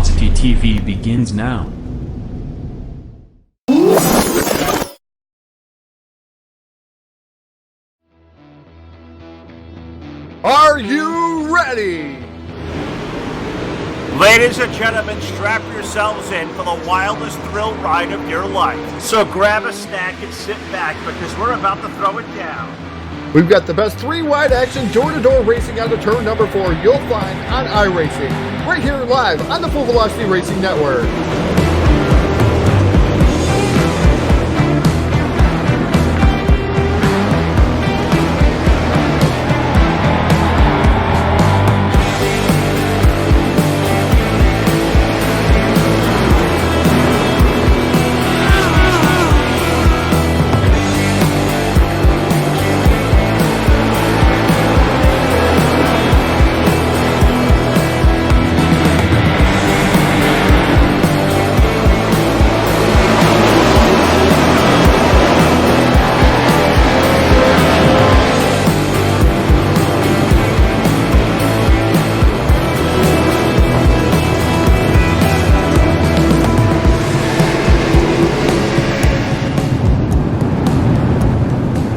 Velocity TV begins now. Are you ready? Ladies and gentlemen, strap yourselves in for the wildest thrill ride of your life. So grab a snack and sit back because we're about to throw it down. We've got the best three-wide action door-to-door racing on the turn number 4 you'll find on iRacing, right here live on the Full Velocity Racing Network.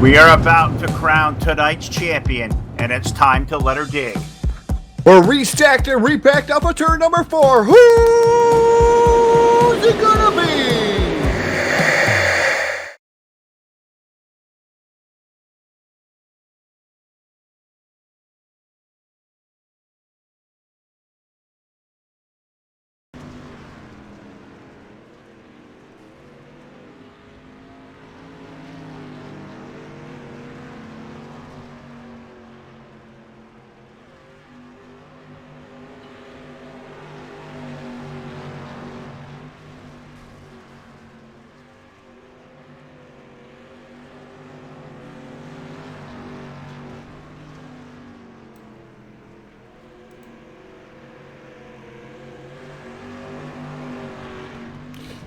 We are about to crown tonight's champion, and it's time to let her dig. We're restacked and repacked up for turn number 4. Who's it gonna be?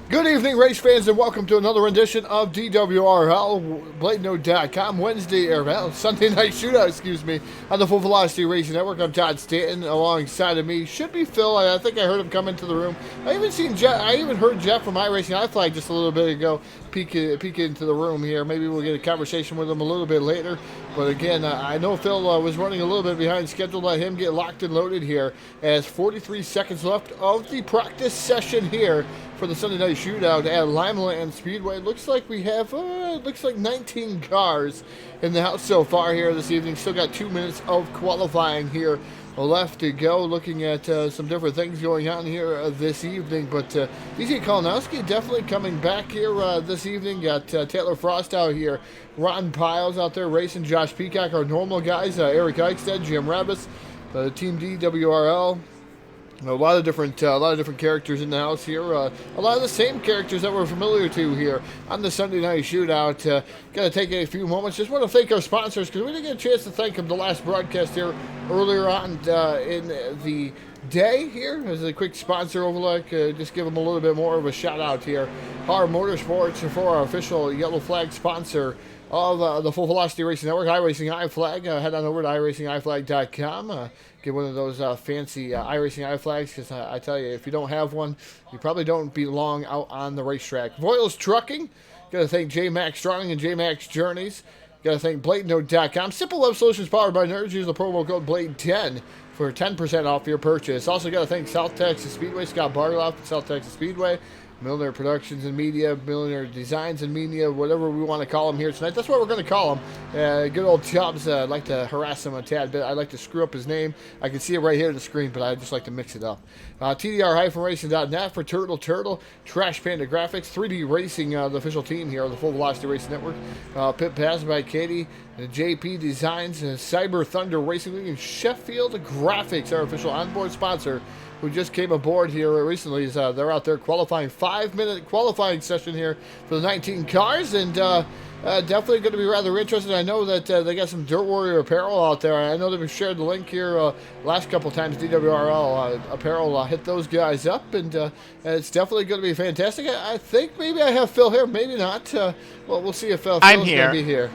Good evening, race fans, and welcome to another edition of DWRL, BladeNote.com, Sunday Night Shootout, on the Full Velocity Racing Network. I'm Todd Stanton. Alongside of me should be Phil. I think I heard him come into the room. I even heard Jeff from iRacing iFlag just a little bit ago peek into the room here. Maybe we'll get a conversation with him a little bit later. But again, I know Phil was running a little bit behind schedule. Let him get locked and loaded here as 43 seconds left of the practice session here for the Sunday Night Shootout at Limaland Speedway. Looks like we have 19 cars in the house so far here this evening. Still got 2 minutes of qualifying here left to go. Looking at some different things going on here this evening. But DJ Kalinowski definitely coming back here this evening. Got Taylor Frost out here. Ron Piles out there racing. Josh Peacock, our normal guys. Eric Eichstead, Jim Rabbis, Team DWRL. A lot of different characters in the house here. A lot of the same characters that we're familiar to here on the Sunday Night Shootout. Got to take a few moments. Just want to thank our sponsors because we didn't get a chance to thank them the last broadcast here earlier on in the day here. As a quick sponsor overlook, just give them a little bit more of a shout out here. Our Motorsports for our official yellow flag sponsor of the Full Velocity Racing Network, iRacing iFlag. Head on over to iRacingIFlag.com. Get one of those fancy iRacing iFlags, because I tell you, if you don't have one, you probably don't belong out on the racetrack. Voiles Trucking. Got to thank J Max Strong and J Max Journeys. Got to thank BladeNote.com. Simple Web Solutions powered by nerds. Use the promo code BLADE10 for 10% off your purchase. Also got to thank South Texas Speedway, Scott Barloff at South Texas Speedway. Millionaire Productions and Media, Millionaire Designs and Media, whatever we want to call them here tonight. That's what we're going to call them. Good old Chubbs. I'd like to harass him a tad bit. I'd like to screw up his name. I can see it right here on the screen, but I just like to mix it up. TDR-racing.net for Turtle, Trash Panda Graphics, 3D Racing, the official team here on the Full Velocity Racing Network. Pit Pass by Katie, JP Designs, Cyber Thunder Racing League, and Sheffield Graphics, our official onboard sponsor, who just came aboard here recently. They're out there qualifying, 5-minute qualifying session here for the 19 cars, and definitely going to be rather interesting. I know that they got some Dirt Warrior apparel out there. I know they've shared the link here last couple times. DWRL apparel, hit those guys up, and it's definitely going to be fantastic. I think maybe I have Phil here, maybe not. Well, we'll see if Phil's going to be here.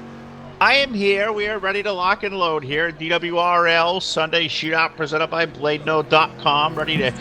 I am here. We are ready to lock and load here. DWRL Sunday Shootout presented by BladeNote.com. Ready to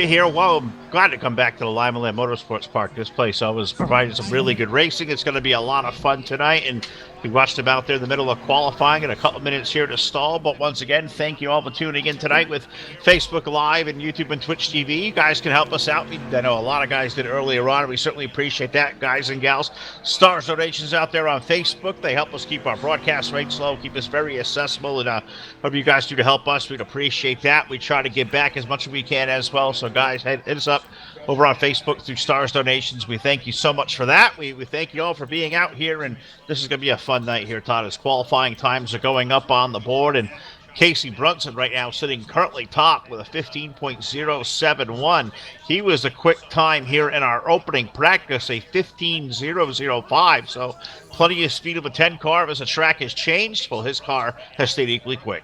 here. Well, I'm glad to come back to the Limaland Motorsports Park. This place always provided some really good racing. It's going to be a lot of fun tonight, and we watched them out there in the middle of qualifying and a couple minutes here to stall. But once again, thank you all for tuning in tonight with Facebook Live and YouTube and Twitch TV. You guys can help us out. I know a lot of guys did earlier on, and we certainly appreciate that, guys and gals. Stars donations out there on Facebook. They help us keep our broadcast rates low, keep us very accessible, and hope you guys do to help us. We'd appreciate that. We try to give back as much as we can as well. So, guys, hit us up over on Facebook through Stars Donations. We thank you so much for that. We thank you all for being out here, and this is going to be a fun night here, Todd, as qualifying times are going up on the board, and Casey Brunson right now sitting currently top with a 15.071. He was a quick time here in our opening practice, a 15.005, so plenty of speed of a 10 car as the track has changed. Well, his car has stayed equally quick.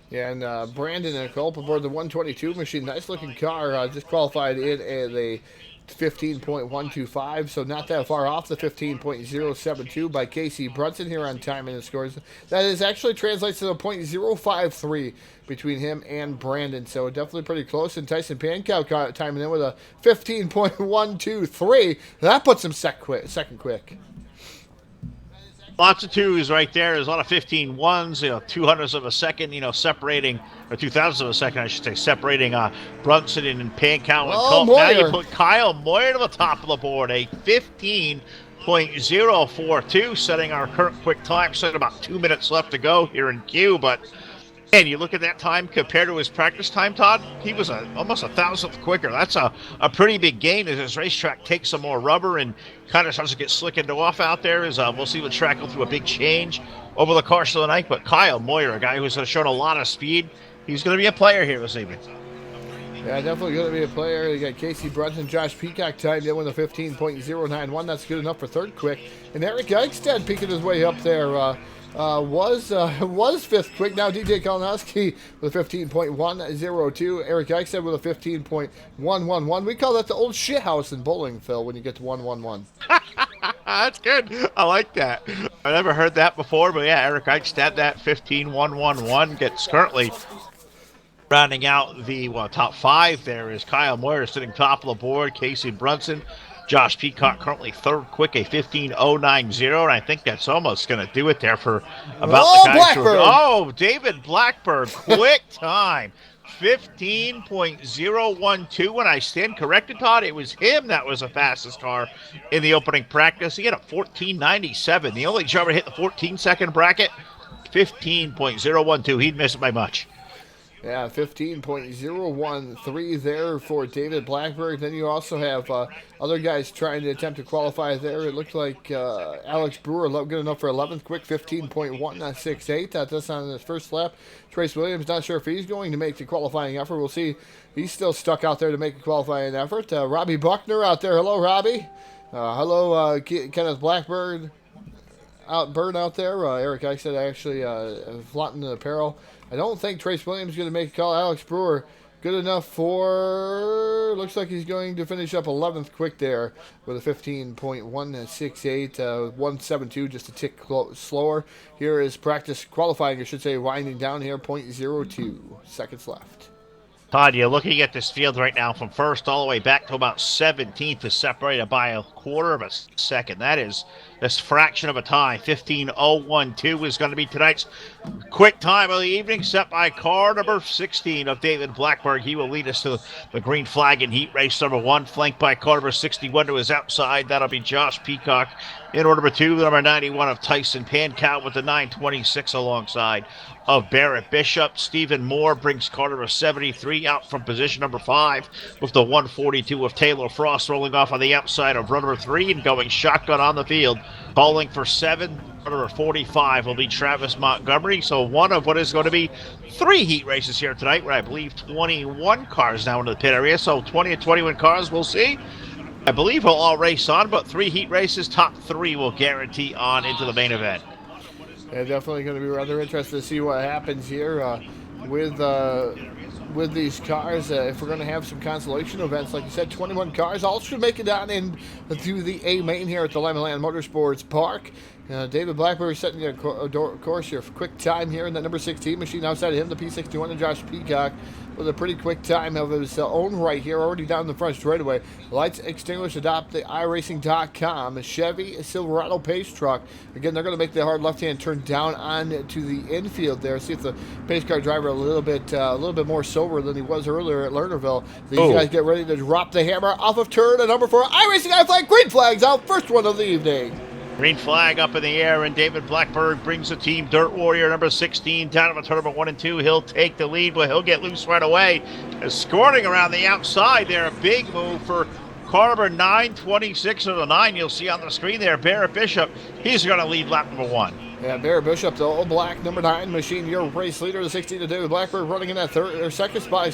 Yeah, and Brandon and Culp aboard the 122 machine. Nice-looking car. Just qualified in at a 15.125, so not that far off the 15.072 by Casey Brunson here on time and the scores. That is actually translates to a .053 between him and Brandon, so definitely pretty close. And Tyson Pankow timing in with a 15.123. That puts him second quick. Lots of twos right there. There's a lot of 15-1s, 200ths of a second, separating, or 2,000ths of a second, I should say, separating Brunson and Pankow and Culp. Now you put Kyle Moyer to the top of the board, a 15.042, setting our current quick time. So about 2 minutes left to go here in Q, but and you look at that time compared to his practice time, Todd, he was almost a thousandth quicker. That's a pretty big gain as his racetrack takes some more rubber and kind of starts to get slick and off out there. As we'll see the track go through a big change over the course of the night. But Kyle Moyer, a guy who's shown a lot of speed, he's going to be a player here this evening. Yeah, definitely going to be a player. You got Casey Brunson, Josh Peacock timed in with a 15.091. That's good enough for third quick. And Eric Eichstad peeking his way up there. Was fifth quick. Now DJ Kalinowski with a 15.102. Eric Eichstad with a 15.111. We call that the old shit house in bowling, Phil, when you get to 111. That's good. I like that. I never heard that before, but yeah, Eric Eichstad, that 15.111 gets currently rounding out the top five. There is Kyle Moyer sitting top of the board. Casey Brunson, Josh Peacock currently third quick, a 15.090, and I think that's almost going to do it there for about the guys who David Blackburn, quick time, 15.012. When I stand corrected, Todd, it was him that was the fastest car in the opening practice. He had a 14.97. The only driver hit the 14-second bracket, 15.012. He'd miss it by much. Yeah, 15.013 there for David Blackburn. Then you also have other guys trying to attempt to qualify there. It looked like Alex Brewer, good enough for 11th quick, 15.168. That's on his first lap. Trace Williams, not sure if he's going to make the qualifying effort. We'll see. He's still stuck out there to make a qualifying effort. Robbie Buckner out there. Hello, Robbie. Hello, Kenneth Blackburn. Out there. Eric Eichstad actually flaunting the apparel. I don't think Trace Williams is going to make a call. Alex Brewer, good enough for, looks like he's going to finish up 11th quick there with a 15.168, 172, just a tick slower. Here is practice qualifying, I should say, winding down here, 0.02 seconds left. Todd, you're looking at this field right now from first all the way back to about 17th is separated by a quarter of a second. That is this fraction of a time. 15.012 is going to be tonight's quick time of the evening, set by car number 16 of David Blackburn. He will lead us to the green flag in heat race number 1, flanked by car number 61 to his outside. That'll be Josh Peacock. In order number 2, the number 91 of Tyson Pankow with the 926 alongside of Barrett Bishop. Stephen Moore brings car number 73 out from position number 5 with the 142 of Taylor Frost rolling off on the outside of run number 3 and going shotgun on the field. Bowling for 7, run number 45 will be Travis Montgomery. So one of what is going to be 3 heat races here tonight, where I believe 21 cars now into the pit area. So 20 and 21 cars, we'll see. I believe we'll all race on, but 3 heat races, top 3 will guarantee on into the main event. Yeah, definitely going to be rather interesting to see what happens here with with these cars. If we're going to have some consolation events, like you said, 21 cars all should make it down into the A main here at the limaland Motorsports Park. David Blackburn setting a course here for quick time here in that number 16 machine. Outside of him, the P61 and Josh Peacock with a pretty quick time of his own right here, already down the front straightaway. Lights extinguished, adopt the iRacing.com. Chevy Silverado pace truck. Again, they're going to make the hard left-hand turn down on to the infield there. See if the pace car driver a little bit more sober than he was earlier at Lernerville. These guys get ready to drop the hammer off of turn number 4. iRacing flag, green flags out, first one of the evening. Green flag up in the air, and David Blackburn brings the team Dirt Warrior number 16 down to turn number 1 and 2. He'll take the lead, but he'll get loose right away. Escorting around the outside there, a big move for car number 926 of the 9. You'll see on the screen there, Barrett Bishop. He's going to lead lap number 1. Yeah, Barrett Bishop, the all black number 9 machine, your race leader, the 16 to David Blackburn running in that second spot,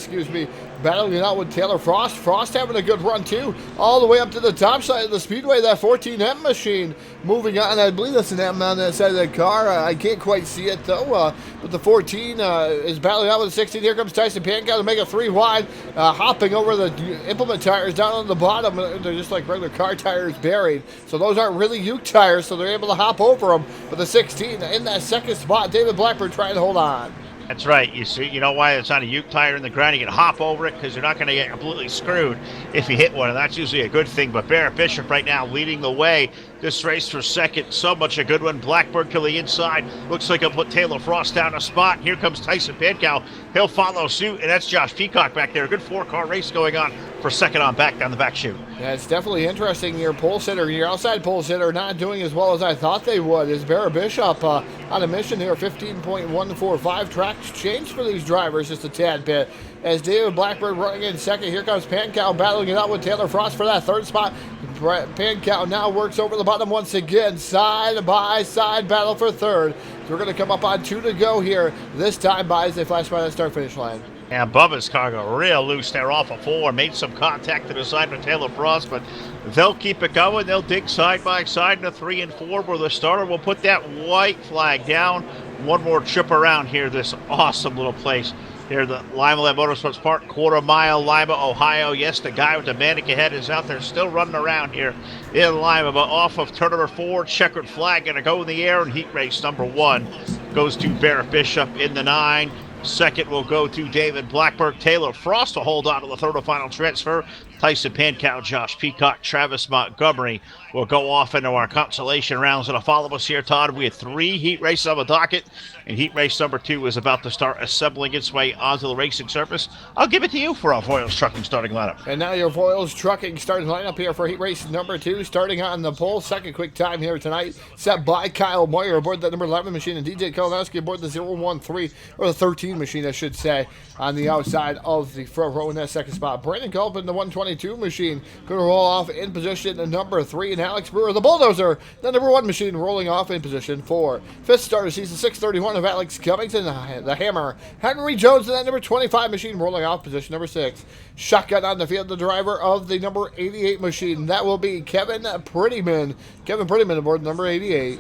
battling it out with Taylor Frost. Frost having a good run too, all the way up to the top side of the speedway. That 14M machine moving on. I believe that's an M on that side of the car. I can't quite see it though. But the 14 is battling out with the 16. Here comes Tyson Pankow to make a 3 wide, hopping over the implement tires down on the bottom. They're just like regular car tires buried. So those aren't really Uke tires, so they're able to hop over them. But the 16 in that second spot, David Blackburn trying to hold on. That's right. You see, you know why it's on a Uke tire in the ground? You can hop over it because you're not going to get completely screwed if you hit one, and that's usually a good thing. But Barrett Bishop right now leading the way this race for second. So much a good one. Blackburn to the inside. Looks like he'll put Taylor Frost down a spot. Here comes Tyson Pankow. He'll follow suit, and that's Josh Peacock back there. A good 4-car race going on for second on back down the back chute. Yeah, it's definitely interesting. Your pole sitter, your outside pole sitter not doing as well as I thought they would. Is Barrett Bishop on a mission here, 15.145. Tracks changed for these drivers just a tad bit. As David Blackburn running in second, here comes Pankow battling it out with Taylor Frost for that third spot. Pankow now works over the bottom once again. Side by side battle for third. So we're going to come up on 2 to go here. This time by as they flash by the start-finish line. And Bubba's car got real loose there off of 4. Made some contact to the side with Taylor Frost, but they'll keep it going. They'll dig side by side into 3 and 4 where the starter will put that white flag down. One more trip around here, this awesome little place. Here, the limaland Motorsports Park, quarter-mile, Lima, Ohio. Yes, the guy with the mannequin head is out there still running around here in Lima, but off of turn number 4, checkered flag going to go in the air, and heat race number 1 goes to Barrett Bishop in the 9. Second will go to David Blackburn. Taylor Frost will hold on to the third and final transfer. Tyson Pankow, Josh Peacock, Travis Montgomery will go off into our consolation rounds. And to follow us here, Todd, we had 3 heat races on the docket, and heat race number 2 is about to start assembling its way onto the racing surface. I'll give it to you for our Voiles Trucking starting lineup. And now your Voiles Trucking starting lineup here for heat race number 2, starting on the pole. Second quick time here tonight, set by Kyle Moyer aboard that number 11 machine, and DJ Kalinowski aboard the 013, or the 13 machine, I should say, on the outside of the front row in that second spot. Brandon Culpin, the 122 machine, going to roll off in position number 3, and Alex Brewer, the Bulldozer, the number 1 machine, rolling off in position 4. Fifth starter, season 631 of Alex Covington, the Hammer. Henry Jones, and that number 25 machine, rolling off position number 6. Shotgun on the field, the driver of the number 88 machine. That will be Kevin Prettyman. Kevin Prettyman aboard number 88.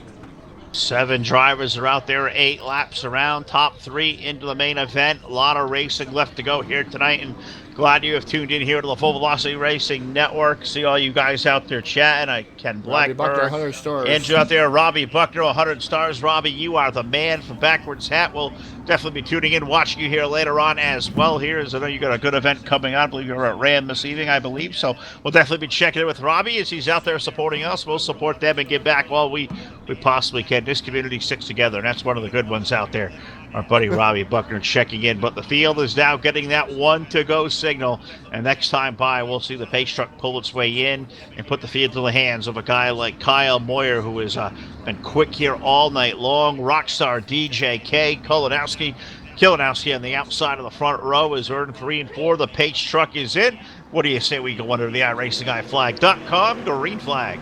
7 drivers are out there, 8 laps around, top 3 into the main event. A lot of racing left to go here tonight, and glad you have tuned in here to the Full Velocity Racing Network. See all you guys out there chatting. Ken Blackburn, 100 stars. Andrew out there, Robbie Buckner, 100 stars. Robbie, you are the man from Backwards Hat. We'll definitely be tuning in, watching you here later on as well here, as I know you got a good event coming on. I believe you're at Ram this evening, I believe. So we'll definitely be checking in with Robbie as he's out there supporting us. We'll support them and give back while we possibly can. This community sticks together, and that's one of the good ones out there. Our buddy Robbie Buckner checking in, but the field is now getting that 1 to go signal, and next time by we'll see the pace truck pull its way in and put the field to the hands of a guy like Kyle Moyer, who has been quick here all night long. Rockstar DJ K. Kalinowski on the outside of the front row is earned 3 and 4. The pace truck is in. What do you say we go under the iRacingIFlag.com green flag?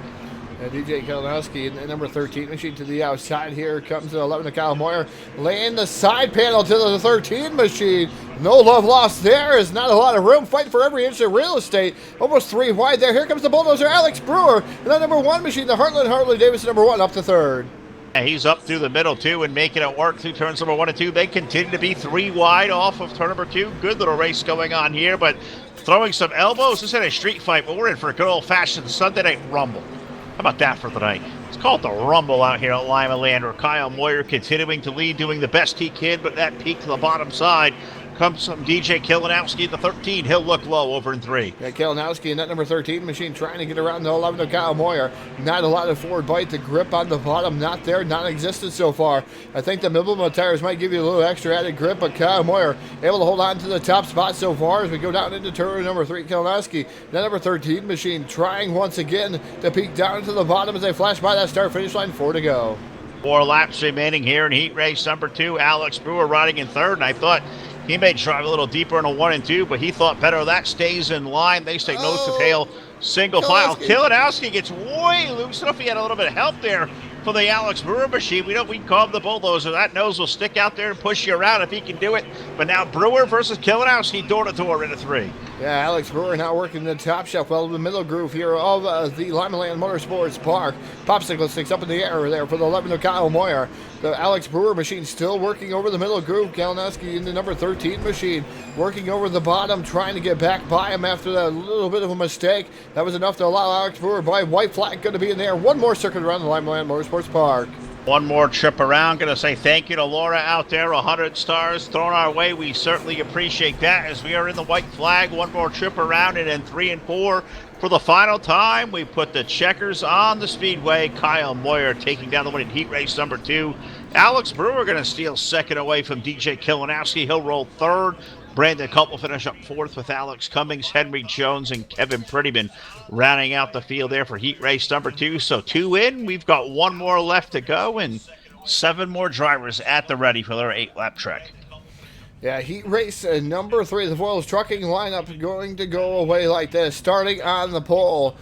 DJ Kalinowski in number 13 machine to the outside. Here comes the 11 of Kyle Moyer, laying the side panel to the 13 machine. No love lost there. Is not a lot of room. Fighting for every inch of real estate. Almost 3 wide there. Here comes the Bulldozer, Alex Brewer. And that number 1 machine, the Heartland Harley Davidson number 1 up to third. And he's up through the middle, too, and making it work through turns number 1 and 2. They continue to be 3 wide off of turn number 2. Good little race going on here, but throwing some elbows. This isn't a street fight, but we're in for a good old-fashioned Sunday Night Rumble. How about that for tonight? It's called the Rumble out here at Limaland, where Kyle Moyer continuing to lead, doing the best he can, but that peak to the bottom side comes from DJ Kilinowski at the 13. He'll look low over in 3. Yeah, Kilinowski in that number 13 machine trying to get around the 11 of Kyle Moyer. Not a lot of forward bite. The grip on the bottom, not there, non-existent so far. I think the Middleman tires might give you a little extra added grip, but Kyle Moyer able to hold on to the top spot so far as we go down into turn number 3. Kilinowski, that number 13 machine, trying once again to peek down to the bottom as they flash by that start-finish line. 4 to go. 4 laps remaining here in heat race number 2. Alex Brewer riding in 3rd, and I thought he may drive a little deeper in a 1 and 2, but he thought better of that. Stays in line. They stay nose to tail, single file. Kilinowski gets way loose. I don't know if he had a little bit of help there for the Alex Brewer machine. We call him the bulldozer. That nose will stick out there and push you around if he can do it. But now Brewer versus Kilinowski, door to door into 3. Yeah, Alex Brewer now working the top shelf, well, the middle groove here of the Limaland Motorsports Park. Popsicle sticks up in the air there for the 11 of Kyle Moyer. The Alex Brewer machine still working over the middle groove. Kalinowski in the number 13 machine working over the bottom, trying to get back by him after that little bit of a mistake. That was enough to allow Alex Brewer by. White flag going to be in there. One more circuit around the Limaland Motorsports Park. One more trip around. Going to say thank you to Laura out there. 100 stars thrown our way. We certainly appreciate that as we are in the white flag. One more trip around, and then 3 and 4 for the final time. We put the checkers on the speedway. Kyle Moyer taking down the winning heat race number 2. Alex Brewer going to steal 2nd away from DJ Kilinowski. He'll roll 3rd. Brandon Culp will finish up 4th with Alex Cummings, Henry Jones, and Kevin Prettyman rounding out the field there for heat race number 2. So 2 in. We've got 1 more left to go and 7 more drivers at the ready for their 8-lap trek. Yeah, heat race number 3. The Foils trucking lineup going to go away like this. Starting on the pole,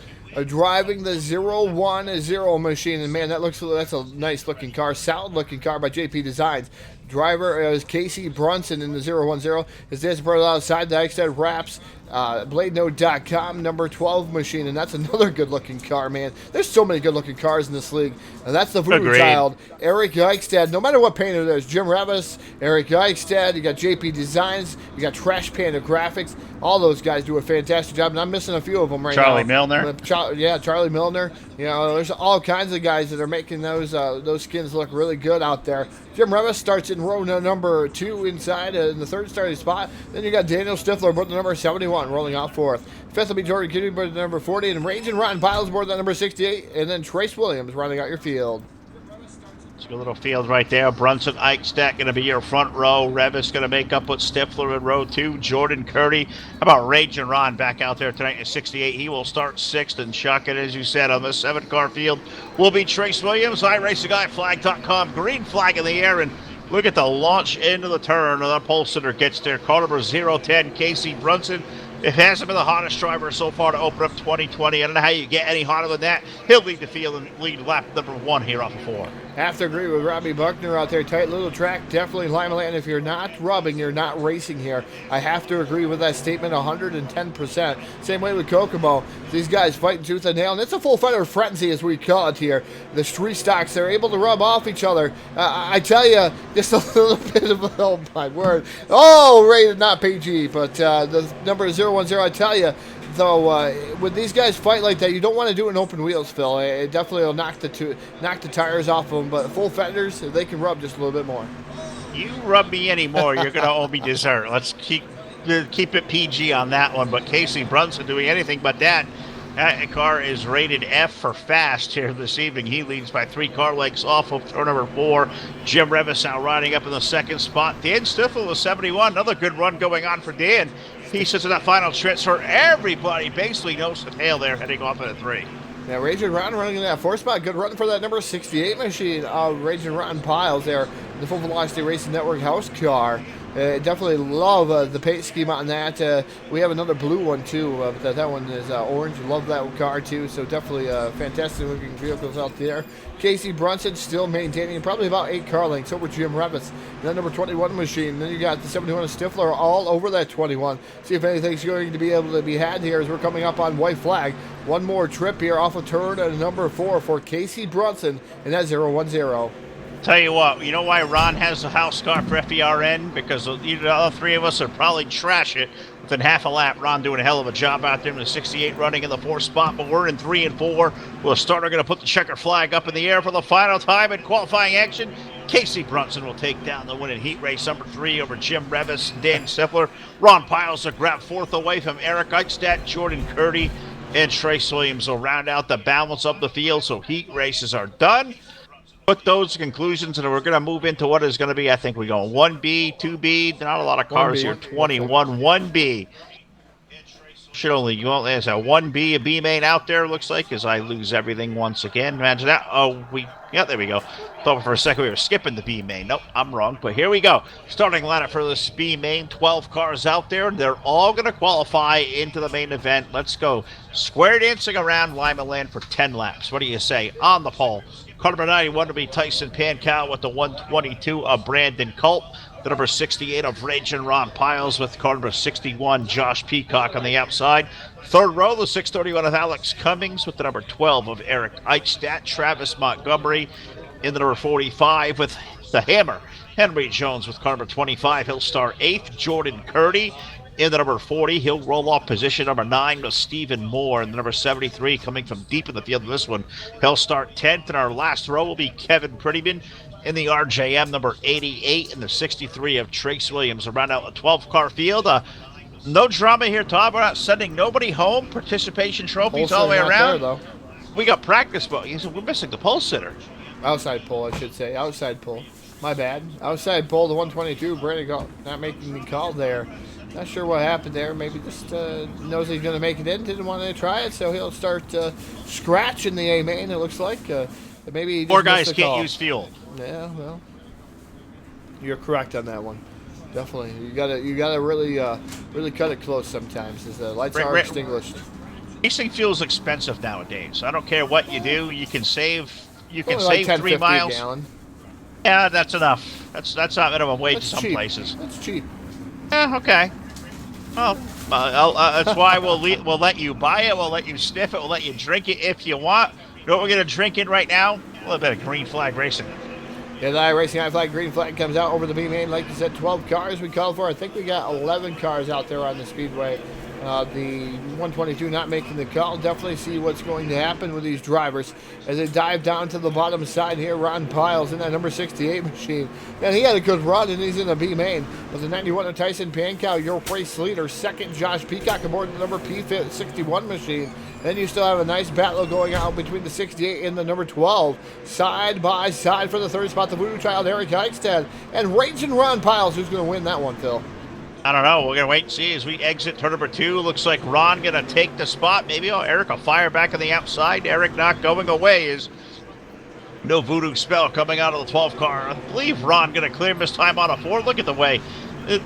driving the 010 machine. And man, that's a nice looking car. Solid looking car by JP Designs. Driver is Casey Brunson in the 010. His dance part outside the Eichstätt Wraps. BladeNote.com number 12 machine, and that's another good-looking car, man. There's so many good-looking cars in this league. And that's the voodoo child, Eric Eichstätt. No matter what painter there's, Jim Revis, Eric Eichstätt, you got JP Designs, you got Trash Panda Graphics. All those guys do a fantastic job, and I'm missing a few of them right Charlie now. Milner. Charlie Milner. You know, there's all kinds of guys that are making those skins look really good out there. Jim Revis starts in row number 2 inside in the 3rd starting spot. Then you got Daniel Stifler aboard the number 71 rolling out 4th. 5th will be Jordan Kennedy aboard the number 40, and Range and Ron Piles aboard the number 68, and then Trace Williams rounding out your field. It's a good little field right there. Brunson, Eichstätt going to be your front row. Revis going to make up with Stifler in row 2. Jordan Curdy. How about Rage and Ron back out there tonight at 68? He will start 6th and chuck it, as you said, on the 7-car field will be Trace Williams. iRaceTheGuyFlag.com. Green flag in the air, and look at the launch into the turn. And the pole sitter gets there. Car number 010, Casey Brunson. It hasn't been the hottest driver so far to open up 2020. I don't know how you get any hotter than that. He'll lead the field and lead lap number 1 here off of 4. Have to agree with Robbie Buckner out there. Tight little track. Definitely Limaland. If you're not rubbing, you're not racing here. I have to agree with that statement 110%. Same way with Kokomo. These guys fighting tooth and nail. And it's a full fighter frenzy, as we call it here. The street stocks, they're able to rub off each other. I tell you, just a little bit of, oh my word. Oh, rated not PG, but the number 010, I tell you, though, when these guys fight like that, you don't want to do it in open wheels, Phil. It definitely will knock the tires off of them. But full fenders, they can rub just a little bit more. You rub me anymore, you're going to owe me dessert. Let's keep it PG on that one. But Casey Brunson doing anything but that. That car is rated F for fast here this evening. He leads by 3 car lengths off of turn number 4. Jim Revis now riding up in the 2nd spot. Dan Stiffel was 71. Another good run going on for Dan. He sits in that final stretch for everybody. Basically nose to tail there, heading off at a 3. Yeah, Raging Ron running in that 4th spot. Good run for that number 68 machine. Raging Ron Piles there. The Full Velocity Racing Network house car. Definitely love the paint scheme on that. We have another blue one too, but that one is orange. Love that car too. So definitely fantastic looking vehicles out there. Casey Brunson still maintaining probably about 8 car lengths over Jim Revis. That number 21 machine. Then you got the 71 Stifler all over that 21. See if anything's going to be able to be had here as we're coming up on white flag. One more trip here off of turn number 4 for Casey Brunson, and that's 010. Tell you what, you know why Ron has the house car for FERN? Because the other 3 of us would probably trash it within half a lap. Ron doing a hell of a job out there in the 68 running in the 4th spot, but we're in 3 and 4. We'll start going to put the checker flag up in the air for the final time in qualifying action. Casey Brunson will take down the winning heat race number 3 over Jim Revis and Dan Stifler. Ron Piles will grab 4th away from Eric Eichstadt, Jordan Curdy, and Trace Williams will round out the balance of the field, so heat races are done. Put those conclusions, and we're going to move into what is going to be, I think we go 1B, 2B, not a lot of cars 1B. here, 21, 1B. You only has a 1B, a B main out there, looks like, as I lose everything once again. Imagine that. Yeah, there we go. Thought for a second we were skipping the B main. Nope, I'm wrong, but here we go. Starting lineup for this B main, 12 cars out there. They're all going to qualify into the main event. Let's go. Square dancing around limaland for 10 laps. What do you say? On the pole, car number 91 will be Tyson Pankow with the 122 of Brandon Culp. The number 68 of Raging Ron Piles with car number 61, Josh Peacock on the outside. Third row, the 631 of Alex Cummings with the number 12 of Eric Eichstadt. Travis Montgomery in the number 45 with the Hammer. Henry Jones with car number 25. He'll start 8th. Jordan Curdy in the number 40. He'll roll off position number 9 with Stephen Moore in the number 73 coming from deep in the field in this one. He'll start 10th. And our last row will be Kevin Prettyman in the RJM number 88 and the 63 of Trace Williams. We'll round out a 12-car field. No drama here, Todd. We're not sending nobody home. Participation trophies all the way around. There, we got practice, but we're missing the pole sitter. Outside pole, I should say. Outside pole. My bad. Outside pole, the 122. Brandon not making the call there. Not sure what happened there. Maybe just knows he's going to make it in. Didn't want to try it, so he'll start scratching the A main. It looks like maybe. More guys can't use fuel. Yeah, well, you're correct on that one. Definitely, you gotta really cut it close sometimes, as the lights are extinguished. Racing fuel is expensive nowadays. I don't care what you do. You can save. You can like save 3 miles. A gallon. Yeah, that's enough. That's not minimum wage in some places. That's cheap. Yeah, okay. Well, that's why we'll let you buy it. We'll let you sniff it. We'll let you drink it if you want. You know what we're gonna drink in right now? A little bit of Green Flag Racing. Yeah, the iRacing High Flag Green Flag comes out over the B main. Like you said, 12 cars we called for. I think we got 11 cars out there on the speedway. The 122 not making the call. Definitely see what's going to happen with these drivers as they dive down to the bottom side here. Ron Piles in that number 68 machine. And he had a good run, and he's in the B main. With the 91 of Tyson Pankow, your race leader. Second, Josh Peacock aboard the number P61 machine. Then you still have a nice battle going out between the 68 and the number 12. Side by side for the third spot, the Voodoo Child, Eric Eichstadt. And Raging Ron Piles, who's going to win that one, Phil? I don't know. We're going to wait and see as we exit turn number 2. Looks like Ron going to take the spot. Maybe Eric will fire back on the outside. Eric not going away is no voodoo spell coming out of the 12 car. I believe Ron going to clear him this time on a 4. Look at the way.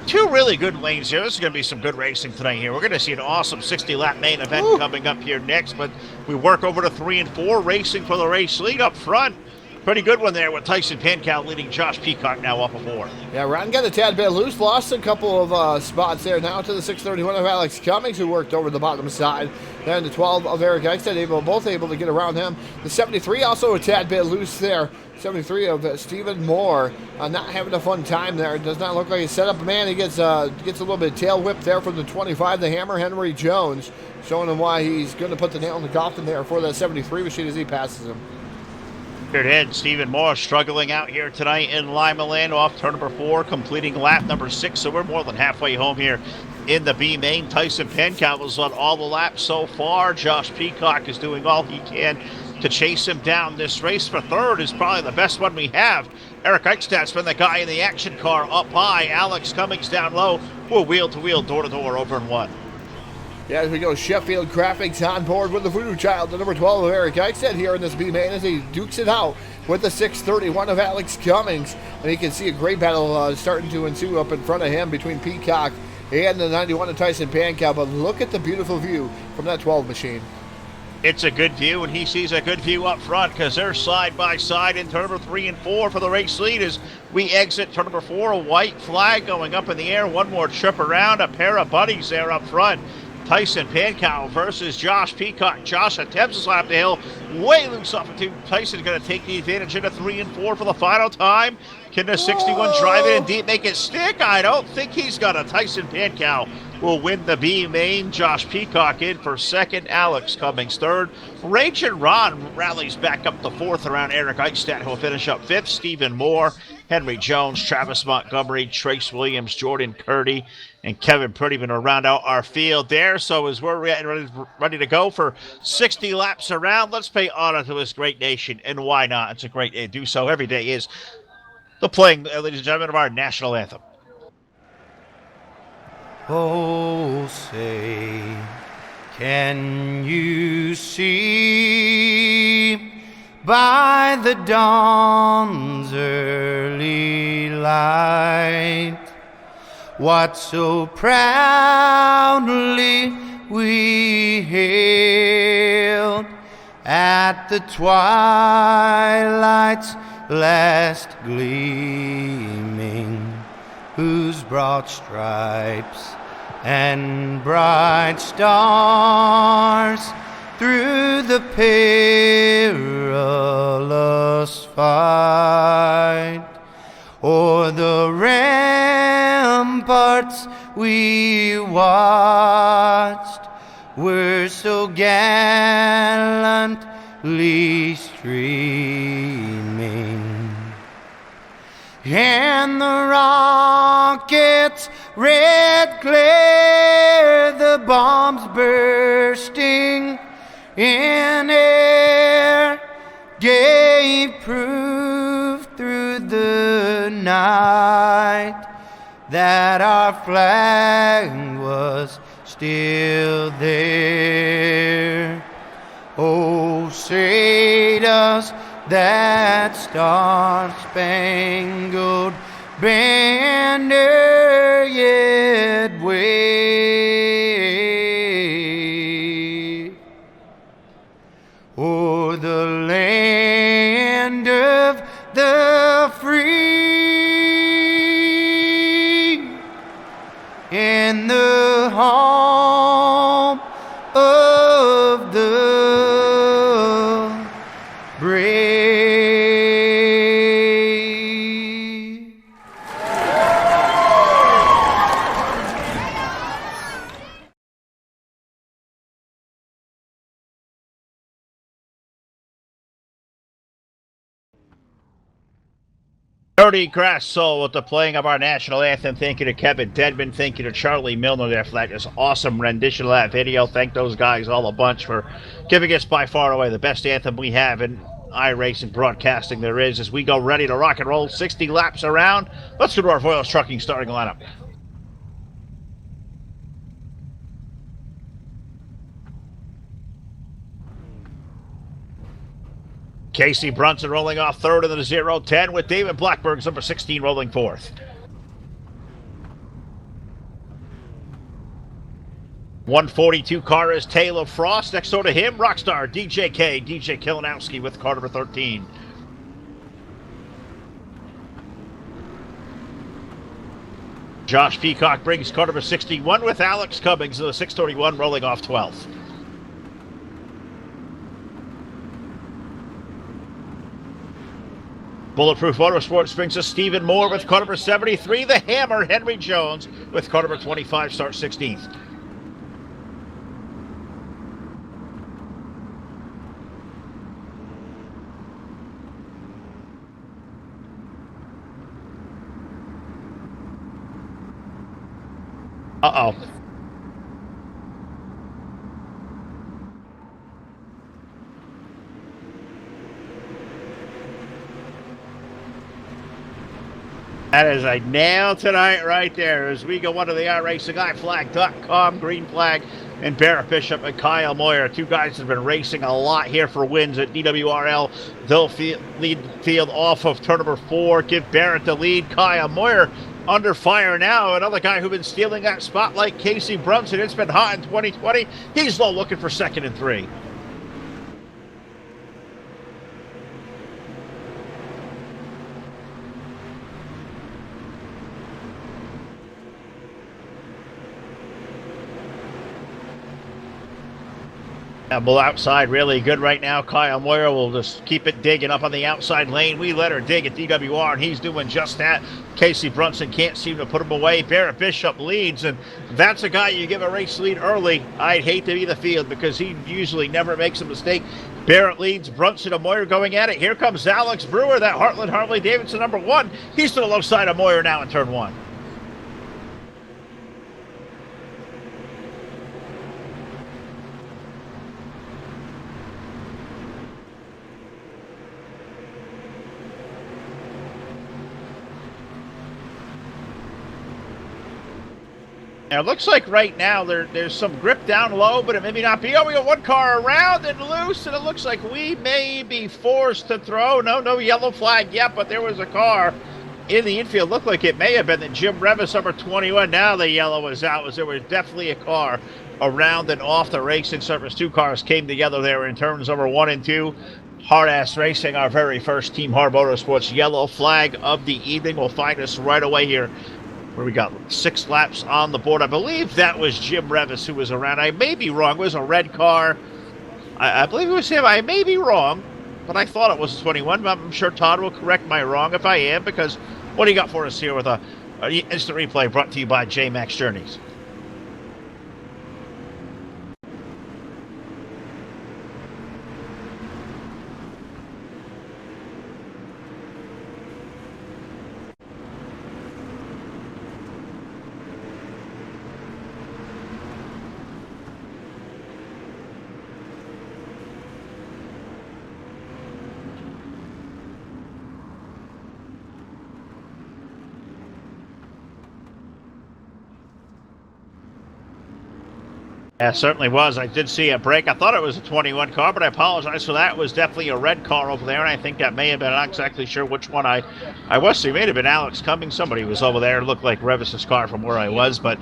2 really good lanes here. This is going to be some good racing tonight here. We're going to see an awesome 60-lap main event coming up here next, but we work over to 3 and 4, racing for the race lead up front. Pretty good one there with Tyson Pankow leading Josh Peacock now off of 4. Yeah, Ron got a tad bit loose, lost a couple of spots there. Now to the 631 of Alex Cummings, who worked over the bottom side. Then the 12 of Eric Eichstadt, both able to get around him. The 73 also a tad bit loose there. 73 of Stephen Moore, not having a fun time there. Does not look like a setup man. He gets a little bit of tail whip there from the 25, the Hammer, Henry Jones, showing him why he's going to put the nail in the coffin there for that 73 machine as he passes him. Here ahead, Stephen Moore struggling out here tonight in limaland off turn number 4, completing lap number 6. So we're more than halfway home here in the B main. Tyson Pankow was on all the laps so far. Josh Peacock is doing all he can to chase him down. This race for third is probably the best one we have. Eric Eichstadt's been the guy in the action car up high. Alex Cummings down low. We're wheel to wheel, door to door, over in 1. Yeah, as we go, Sheffield Graphics on board with the Voodoo Child, the number 12 of Eric Eichstadt here in this B main as he dukes it out. with the 631 of Alex Cummings. And you can see a great battle starting to ensue up in front of him between Peacock and the 91 of Tyson Pankow. But look at the beautiful view from that 12 machine. It's a good view, and he sees a good view up front because they're side by side in turn number 3 and 4 for the race lead as we exit turn number 4. A white flag going up in the air. One more trip around. A pair of buddies there up front. Tyson Pankow versus Josh Peacock. Josh attempts to slap the hill. Way loose off of two. Tyson's going to take the advantage into 3 and 4 for the final time. Can the 61 drive it and deep make it stick? I don't think he's got a. Tyson Pankow will win the B main. Josh Peacock in for second. Alex Cummings third. Rachel Ron rallies back up the fourth around Eric Eichstadt, who will finish up fifth. Stephen Moore, Henry Jones, Travis Montgomery, Trace Williams, Jordan Curdy, and Kevin Prettyman will round out our field there. So as we're ready to go for 60 laps around, let's pay honor to this great nation. And why not? It's a great day to do so. Every day is the playing, ladies and gentlemen, of our national anthem. Oh, say, can you see by the dawn's early light what so proudly we hailed at the twilight's last gleaming, whose broad stripes and bright stars through the perilous fight o'er the ramparts we watched were so gallantly streaming. And the rocket's red glare, the bombs bursting in air, gave proof through the night that our flag was still there. Oh, say does that star-spangled banner yet wave o'er the land of the free and the home of the brave. Dirty Grass Soul with the playing of our national anthem. Thank you to Kevin Dedman. Thank you to Charlie Milner there for that just awesome rendition of that video. Thank those guys all a bunch for giving us by far and away the best anthem we have in iRacing broadcasting there is as we go ready to rock and roll 60 laps around. Let's go to our Voiles Trucking starting lineup. Casey Brunson rolling off third in the 0-10 with David Blackburg's number 16 rolling fourth. .142 car is Taylor Frost. Next door to him, Rockstar DJ Kilinowski with car number 13. Josh Peacock brings car number 61 with Alex Cummings in the 631 rolling off 12th. Bulletproof Motorsports brings us Stephen Moore with car number 73. The Hammer, Henry Jones, with car number 25, starts 16th. Uh-oh. That is a nail tonight right there as we go under the iRacingIFlag.com green flag. And Barrett Bishop and Kyle Moyer, two guys that have been racing a lot here for wins at DWRL. They'll lead the field off of turn number 4. Give Barrett the lead. Kyle Moyer under fire now. Another guy who's been stealing that spotlight, Casey Brunson. It's been hot in 2020. He's low looking for 2nd and 3. Bull outside really good right now. Kyle Moyer will just keep it digging up on the outside lane. We let her dig at DWR, and he's doing just that. Casey Brunson can't seem to put him away. Barrett Bishop leads, and that's a guy you give a race lead early. I'd hate to be the field because he usually never makes a mistake. Barrett leads, Brunson and Moyer going at it. Here comes Alex Brewer, that Heartland Harley-Davidson number 1. He's to the low side of Moyer now in turn 1. Now, it looks like right now there's some grip down low, but it may not be. Oh, we got one car around and loose, and it looks like we may be forced to throw. No yellow flag yet, but there was a car in the infield. Looked like it may have been the Jim Revis, number 21. Now the yellow was out. There was definitely a car around and off the racing surface. 2 cars came together there in turns number 1 and 2. Hard-ass racing, our very first Team Hard Motorsports yellow flag of the evening will find us right away here, where we got 6 laps on the board. I believe that was Jim Revis who was around. I may be wrong. It was a red car. I believe it was him. I may be wrong, but I thought it was 21. I'm sure Todd will correct my wrong if I am, because what do you got for us here with a instant replay brought to you by J-Max Journeys? Yeah, it certainly was. I did see a break. I thought it was a 21 car, but I apologize for that. It was definitely a red car over there, and I think that may have been, I'm not exactly sure which one I was seeing. It may have been Alex Cummings. Somebody was over there. It looked like Revis's car from where I was, but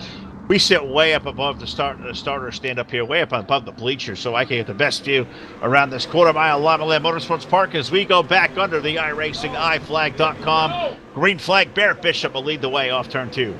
we sit way up above the starter stand up here, way up above the bleachers, so I can get the best view around this quarter-mile limaland Motorsports Park as we go back under the iRacingIFlag.com green flag. Barrett Bishop will lead the way off turn 2.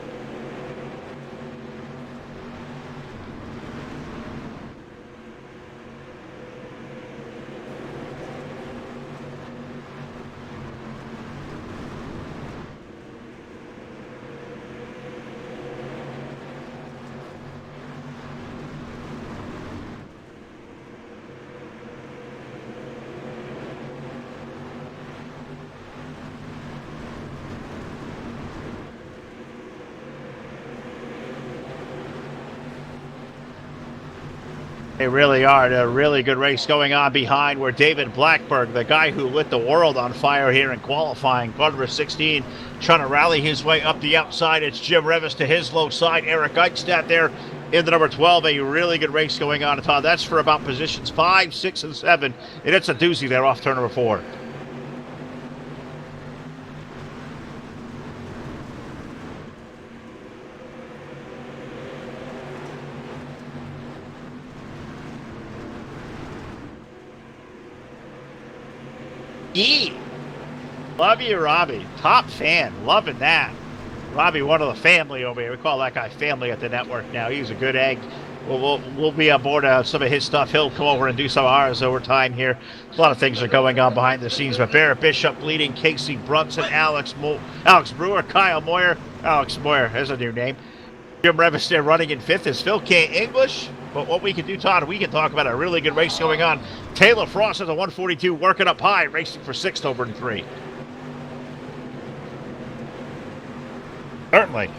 They really are. A really good race going on behind where David Blackburn, the guy who lit the world on fire here in qualifying, car number 16, trying to rally his way up the outside. It's Jim Revis to his low side. Eric Eichstadt there in the number 12. A really good race going on, Todd. That's for about positions 5, 6, and 7. And it's a doozy there off turn number 4. E. Love you, Robbie. Top fan. Loving that. Robbie, one of the family over here. We call that guy family at the network now. He's a good egg. We'll be on board some of his stuff. He'll come over and do some of ours over time here. A lot of things are going on behind the scenes. But Barrett Bishop leading, Casey Brunson, Alex Brewer, Kyle Moyer. Alex Moyer, there's a new name. Jim Revis there running in 5th. Is Phil can't English. But what we can do, Todd, we can talk about a really good race going on. Taylor Frost has a 142 working up high, racing for 6th over in 3. Certainly.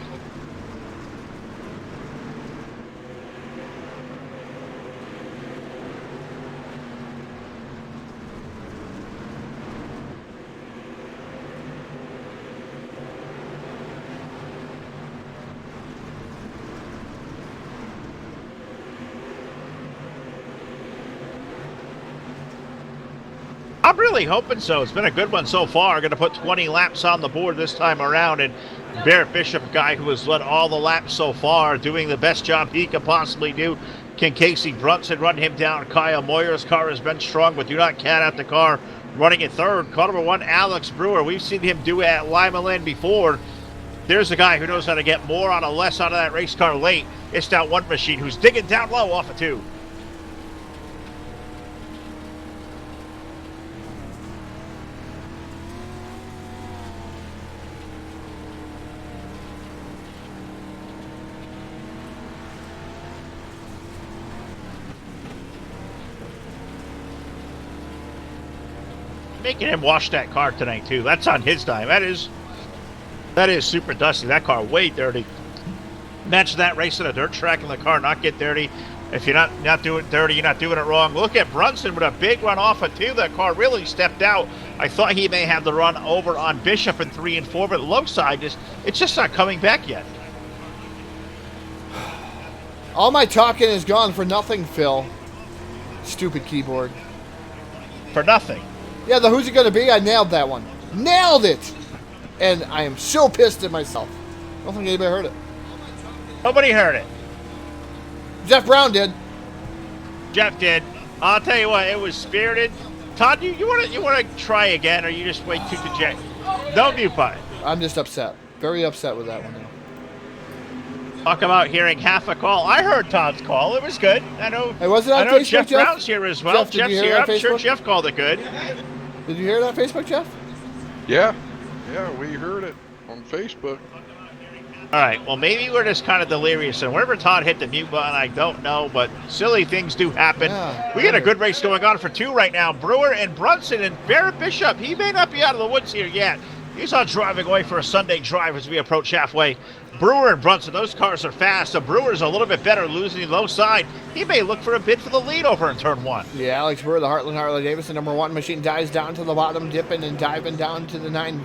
I'm really hoping so. It's been a good one so far. Going to put 20 laps on the board this time around. And Barrett Bishop, guy who has led all the laps so far, doing the best job he can possibly do. Can Casey Brunson run him down? Kyle Moyer's car has been strong, but do not count out the car running in third. Car number 1, Alex Brewer. We've seen him do it at Limaland before. There's a guy who knows how to get more out of less out of that race car late. It's that one machine who's digging down low off of 2. Making him wash that car tonight too. That's on his dime. That is super dusty. That car way dirty. Imagine that racing a dirt track and the car not get dirty. If you're not doing it dirty, you're not doing it wrong. Look at Brunson with a big run off of 2. That car really stepped out. I thought he may have the run over on Bishop in 3 and 4, but low side it's just not coming back yet. All my talking is gone for nothing, Phil. Stupid keyboard. For nothing. Yeah, the who's it going to be? I nailed that one. Nailed it! And I am so pissed at myself. I don't think anybody heard it. Nobody heard it. Jeff Brown did. Jeff did. I'll tell you what, it was spirited. Todd, you want to try again, or you just way too dejected? No mute button. I'm just upset. Very upset with that one. Talk about hearing half a call. I heard Todd's call. It was good. I know. Hey, was it on I know Facebook, Jeff Jeff? Brown's here as well. Jeff, did you Jeff's hear here. it on I'm sure Facebook? Jeff called it good. Did you hear it on Facebook, Jeff? Yeah, we heard it on Facebook. All right. Well, maybe we're just kind of delirious, and whenever Todd hit the mute button, I don't know, but silly things do happen. Yeah, We got a good race going on for 2 right now. Brewer and Brunson and Barrett Bishop. He may not be out of the woods here yet. He's on driving away for a Sunday drive as we approach halfway. Brewer and Brunson, those cars are fast. The Brewer's a little bit better, losing the low side. He may look for a bid for the lead over in turn 1. Yeah, Alex Brewer, the Heartland Harley-Davidson number 1 machine, dives down to the bottom, dipping and diving down to the 9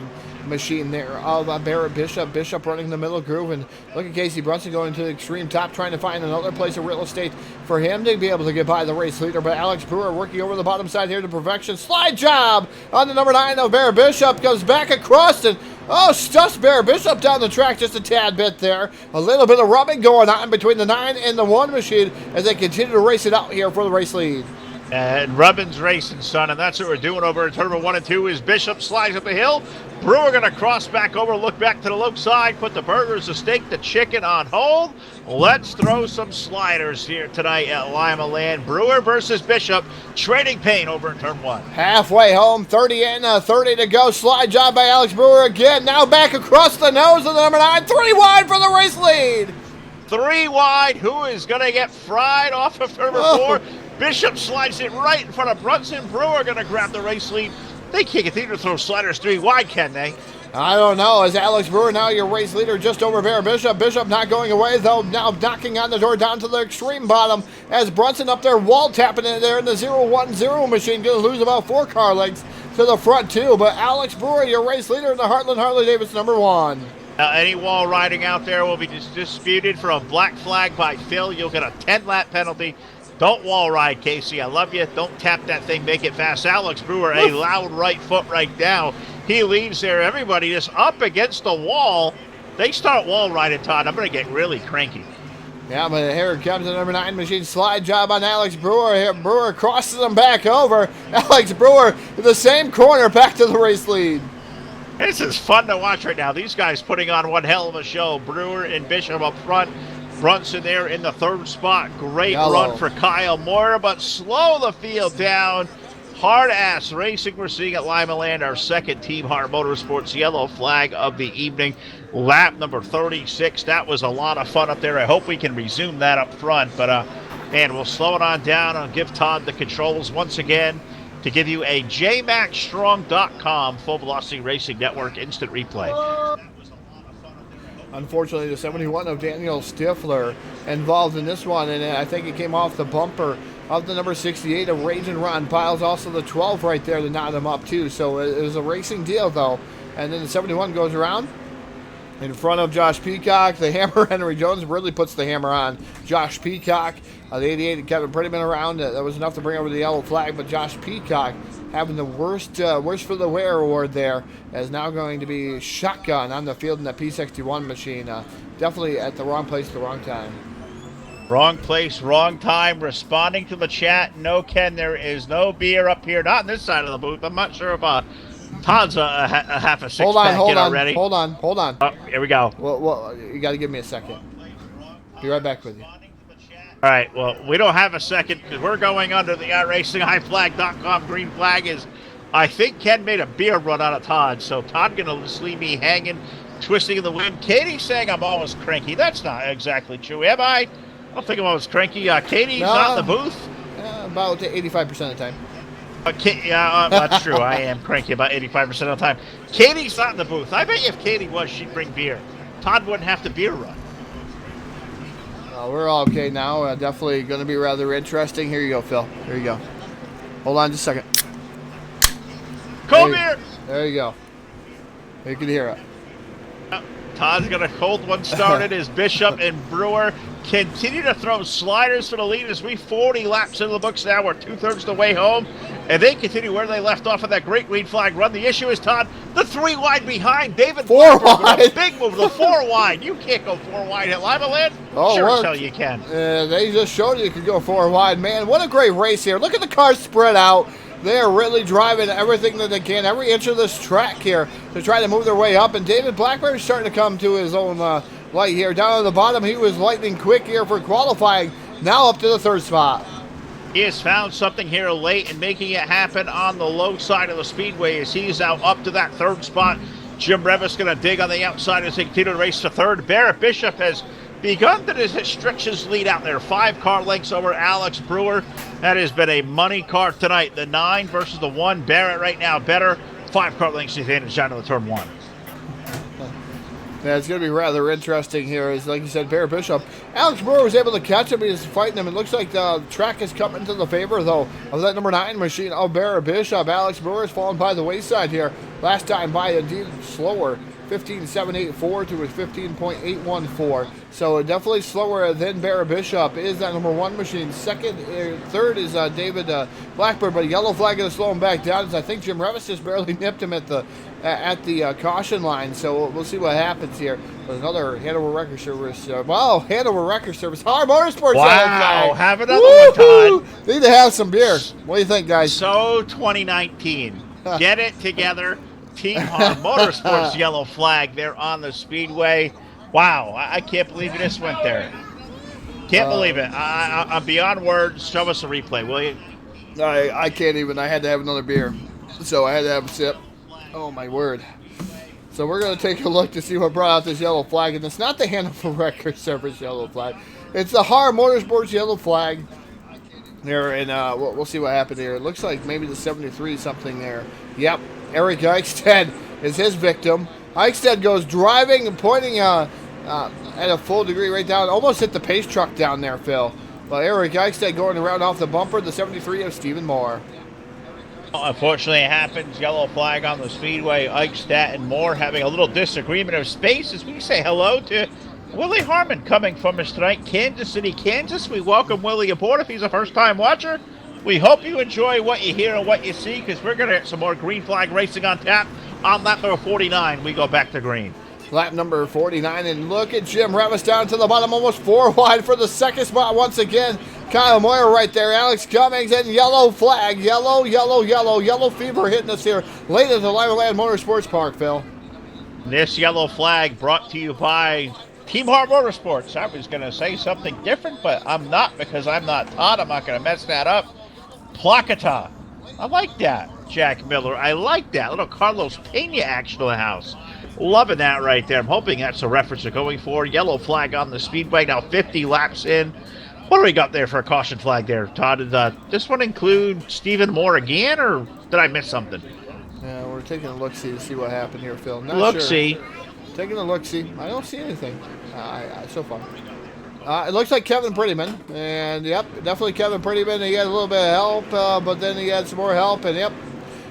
machine there of Barrett Bishop. Bishop running the middle groove, and look at Casey Brunson going to the extreme top, trying to find another place of real estate for him to be able to get by the race leader. But Alex Brewer working over the bottom side here to perfection. Slide job on the number 9 of Barrett Bishop. Goes back across and stuffs Barrett Bishop down the track just a tad bit there. A little bit of rubbing going on between the 9 and the 1 machine as they continue to race it out here for the race lead. And Rubbin's racing, son, and that's what we're doing over in turn 1 and 2 is Bishop slides up the hill. Brewer going to cross back over, look back to the low side, put the burgers, the steak, the chicken on hold. Let's throw some sliders here tonight at Limaland. Brewer versus Bishop, trading pain over in turn 1. Halfway home, 30 in, 30 to go. Slide job by Alex Brewer again. Now back across the nose of the number 9. 3 wide for the race lead. 3 wide. Who is going to get fried off of number 4? Bishop slides it right in front of Brunson. Brewer going to grab the race lead. They can't continue to throw sliders 3 wide, can they? I don't know. As Alex Brewer now your race leader just over Barrett Bishop. Bishop not going away, though, now knocking on the door down to the extreme bottom as Brunson up there wall tapping in there in the 0-1-0 machine. Going to lose about 4 car lengths to the front, too. But Alex Brewer, your race leader in the Heartland Harley-Davidson number 1. Any wall riding out there will be disputed for a black flag by Phil. You'll get a 10-lap penalty. Don't wall ride, Casey. I love you. Don't tap that thing. Make it fast. Alex Brewer, a loud right foot right now. He leaves there. Everybody just up against the wall. They start wall riding, Todd. I'm going to get really cranky. Yeah, but here comes the number 9 machine. Slide job on Alex Brewer. Here, Brewer crosses him back over. Alex Brewer in the same corner back to the race lead. This is fun to watch right now. These guys putting on one hell of a show. Brewer and Bishop up front. Brunson there in the 3rd spot. Great run for Kyle Moore, but slow the field down. Hard-ass racing we're seeing at Limaland, our second Team Hart Motorsports yellow flag of the evening. Lap number 36. That was a lot of fun up there. I hope we can resume that up front, but and we'll slow it on down and give Todd the controls once again to give you a jmaxstrong.com full velocity racing network instant replay. Unfortunately, the 71 of Daniel Stifler involved in this one, and I think it came off the bumper of the number 68 of Raging Ron Piles, also the 12 right there to knot him up too. So it was a racing deal though. And then the 71 goes around in front of Josh Peacock. The hammer, Henry Jones, really puts the hammer on Josh Peacock. The 88 Kevin Prettyman around. That was enough to bring over the yellow flag, but Josh Peacock having the worst for the wear award there, is now going to be shotgun on the field in the P61 machine. Definitely at the wrong place at the wrong time. Wrong place, wrong time. Responding to the chat. No, Ken, there is no beer up here. Not on this side of the booth. I'm not sure if Todd's a half a six-pack in already. Hold on. Oh, here we go. Well, you got to give me a second. Be right back with you. All right, well, we don't have a second because we're going under the iRacingHighFlag.com green flag is, I think Ken made a beer run out of Todd, so Todd going to just leave me hanging, twisting in the wind. Katie's saying I'm always cranky. That's not exactly true, am I? I don't think I'm always cranky. Katie's not in the booth? About 85% of the time. That's true. I am cranky about 85% of the time. Katie's not in the booth. I bet you if Katie was, she'd bring beer. Todd wouldn't have to beer run. We're all okay now. Definitely going to be rather interesting. Here you go, Phil. Here you go. Hold on just a second. Cold beer! There you go. You can hear it. Todd's got a cold one started as Bishop and Brewer continue to throw sliders for the lead as we 40 laps into the books now. We're 2/3 the way home. And they continue where they left off of that great green flag run. The issue is, Todd, the 3 wide behind. David 4 wide. Big move, the 4 wide. You can't go 4 wide at limaland. Oh, sure worked. Tell you can. They just showed you could go 4 wide. Man, what a great race here. Look at the cars spread out. They are really driving everything that they can, every inch of this track here to try to move their way up. And David Blackburn is starting to come to his own light here. Down at the bottom, he was lightning quick here for qualifying. Now up to the 3rd spot. He has found something here late and making it happen on the low side of the speedway as he's now up to that 3rd spot. Jim Revis going to dig on the outside as they continue to race to 3rd. Barrett Bishop has begun to stretch his lead out there. 5 car lengths over Alex Brewer. That has been a money car tonight. The 9 versus the 1. Barrett right now better. 5 car lengths advantage down to the turn 1. Yeah, it's going to be rather interesting here. As like you said, Barrett Bishop. Alex Brewer was able to catch him. He's fighting him. It looks like the track is coming to the favor, though, of that number 9 machine of Barrett Bishop. Alex Brewer has fallen by the wayside here. Last time by indeed slower. 15.784 to his 15.814. So definitely slower than Barrett Bishop is that number 1 machine. 3rd is David Blackburn, but a yellow flag going to slow him back down as I think Jim Revis just barely nipped him at the caution line. So we'll see what happens here. But another Hanover Record Service. Hanover Record Service. Hard Motorsports. Wow, have another one, Todd. Need to have some beer. What do you think, guys? So 2019. Get it together. Team Hard Motorsports yellow flag there on the speedway. Wow, I can't believe you just went there. Can't believe it. I'm beyond words. Show us a replay, will you? I can't even. I had to have another beer, so I had to have a sip. Oh, my word. So we're going to take a look to see what brought out this yellow flag. And it's not the Hanover Record Service yellow flag. It's the Hard Motorsports yellow flag. There, and we'll see what happened here. It looks like maybe the 73 something there. Yep, Eric Eichstead is his victim. Eichstead goes driving and pointing at a full degree right down. Almost hit the pace truck down there, Phil. But Eric Eichstead going around off the bumper, the 73 of Stephen Moore. Unfortunately, it happens. Yellow flag on the speedway. Eichstadt and Moore having a little disagreement of space as we say hello to Willie Harmon coming from us tonight, Kansas City, Kansas. We welcome Willie aboard if he's a first-time watcher. We hope you enjoy what you hear and what you see because we're going to get some more green flag racing on tap. On lap number 49, we go back to green. Lap number 49, and look at Jim Revis down to the bottom, almost 4 wide for the 2nd spot once again. Kyle Moyer right there, Alex Cummings, and yellow flag, yellow fever hitting us here late at the limaland Motorsports Park, Phil. This yellow flag brought to you by Team Hard Motorsports. I was going to say something different, but I'm not because I'm not Todd. I'm not going to mess that up. Placata. I like that, Jack Miller. I like that. Little Carlos Pena action in the house. Loving that right there. I'm hoping that's a reference to going for. Yellow flag on the speedway. Now 50 laps in. What do we got there for a caution flag there, Todd? Did this one include Stephen Moore again, or did I miss something? Yeah, we're taking a look-see to see what happened here, Phil. Look-see. Sure. Taking a look-see. I don't see anything so far. It looks like Kevin Prettyman. And, yep, definitely Kevin Prettyman. He had a little bit of help, but then he had some more help. And, yep,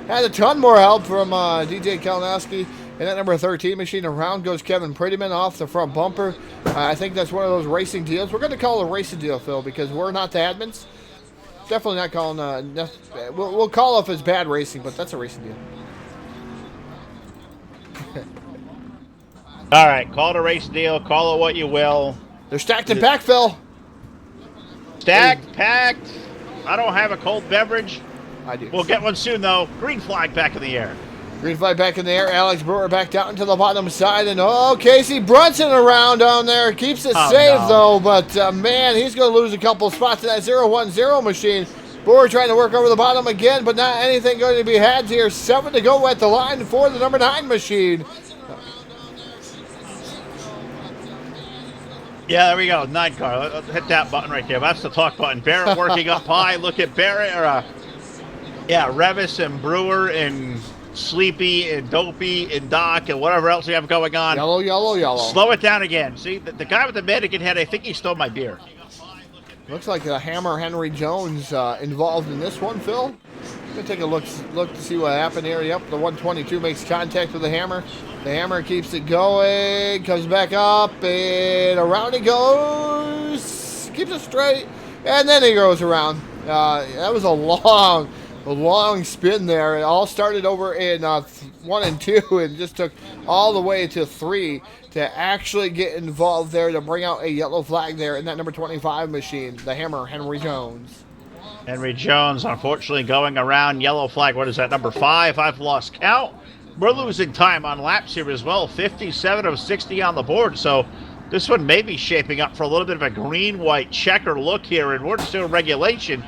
had a ton more help from DJ Kalinowski. And that number 13 machine, around goes Kevin Prettyman off the front bumper. I think that's one of those racing deals. We're going to call it a racing deal, Phil, because we're not the admins. Definitely not calling. We'll call if it's bad racing, but that's a racing deal. All right, call it a race deal. Call it what you will. They're stacked and packed, Phil. Stacked, packed. I don't have a cold beverage. I do. We'll get one soon, though. Green flag back in the air. Green flag back in the air. Alex Brewer back down to the bottom side. And, Casey Brunson around down there. Keeps it safe, though. But, man, he's going to lose a couple spots in that 0-1-0 machine. Brewer trying to work over the bottom again, but not anything going to be had here. 7 to go at the line for the number 9 machine. Yeah, there we go. 9 car. Let's hit that button right there. That's the talk button. Barrett working up high. Look at Barrett. Revis and Brewer and Sleepy and Dopey and Doc and whatever else we have going on. Yellow, yellow, yellow. Slow it down again. See, the guy with the mannequin head, I think he stole my beer. Looks like the Hammer Henry Jones involved in this one, Phil. Gonna take a look to see what happened here. Yep, the 122 makes contact with the Hammer. The Hammer keeps it going, comes back up, and around he goes. Keeps it straight, and then he goes around. That was a long spin there. It all started over in 1 and 2 and just took all the way to 3 to actually get involved there to bring out a yellow flag there in that number 25 machine, the Hammer Henry Jones. Henry Jones, unfortunately, going around. Yellow flag. What is that, number 5? I've lost count. We're losing time on laps here as well. 57 of 60 on the board. So this one may be shaping up for a little bit of a green-white checker look here, and we're still in regulation.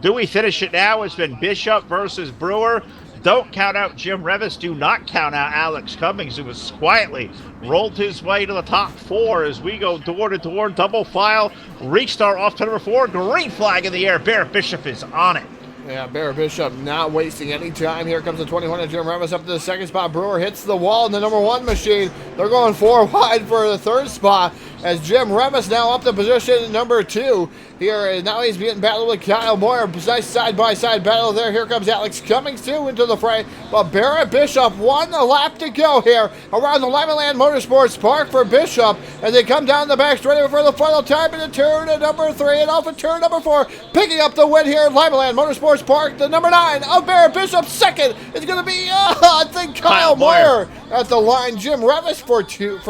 Do we finish it now? It's been Bishop versus Brewer. Don't count out Jim Revis. Do not count out Alex Cummings, who was quietly rolled his way to the top 4 as we go door to door, double file. Restart off to number 4. Green flag in the air. Barrett Bishop is on it. Yeah, Barrett Bishop not wasting any time. Here comes the 21 of Jim Revis up to the 2nd spot. Brewer hits the wall in the number 1 machine. They're going 4 wide for the 3rd spot as Jim Revis now up to position number 2. Here, now he's getting battled with Kyle Moyer. Nice side-by-side battle there. Here comes Alex Cummings, too, into the fray. But Barrett Bishop, 1 lap to go here around the limaland Motorsports Park for Bishop. As they come down the back straight for the final time in the turn of number 3 and off of turn number 4. Picking up the win here at limaland Motorsports Park. The number 9 of Barrett Bishop. 2nd is going to be, I think, Kyle Moyer at the line. Jim Revis for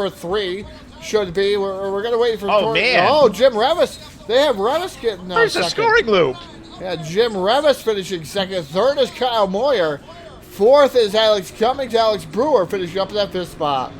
3 should be. We're going to wait for... Jim Revis. They have Revis getting There's second. A scoring loop. Yeah, Jim Revis finishing 2nd. 3rd is Kyle Moyer. 4th is Alex Cummings. Alex Brewer finishing up in that 5th spot.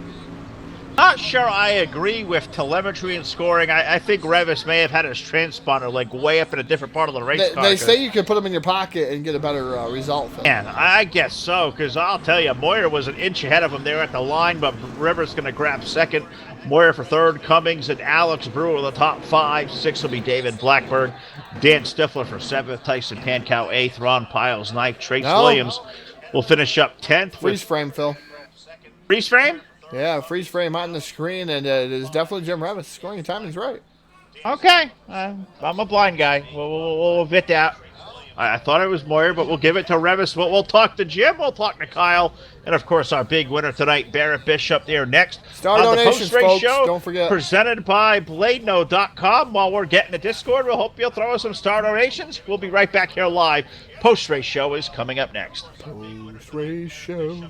Not sure I agree with telemetry and scoring. I think Revis may have had his transponder like way up in a different part of the race car. They say you can put them in your pocket and get a better result. Man, I guess so, because I'll tell you, Moyer was an inch ahead of him there at the line, but Rivers going to grab 2nd. Moyer for 3rd, Cummings and Alex Brewer the top 5. 6th will be David Blackburn. Dan Stifler for 7th. Tyson Pankow 8th. Ron Piles 9th. Trace Williams will finish up 10th. Freeze frame, Phil. Freeze frame? Yeah, freeze frame on the screen, and it is definitely Jim Revis. Scoring timing's right. Okay. I'm a blind guy. We'll admit that. I thought it was Moyer, but we'll give it to Revis. We'll talk to Jim. We'll talk to Kyle. And, of course, our big winner tonight, Barrett Bishop, there next. Star on donations, the post-race folks. show, Don't forget. presented by BladeNo.com. While we're getting the Discord, we'll hope you'll throw us some star donations. We'll be right back here live. Post-race show is coming up next. Post-race show.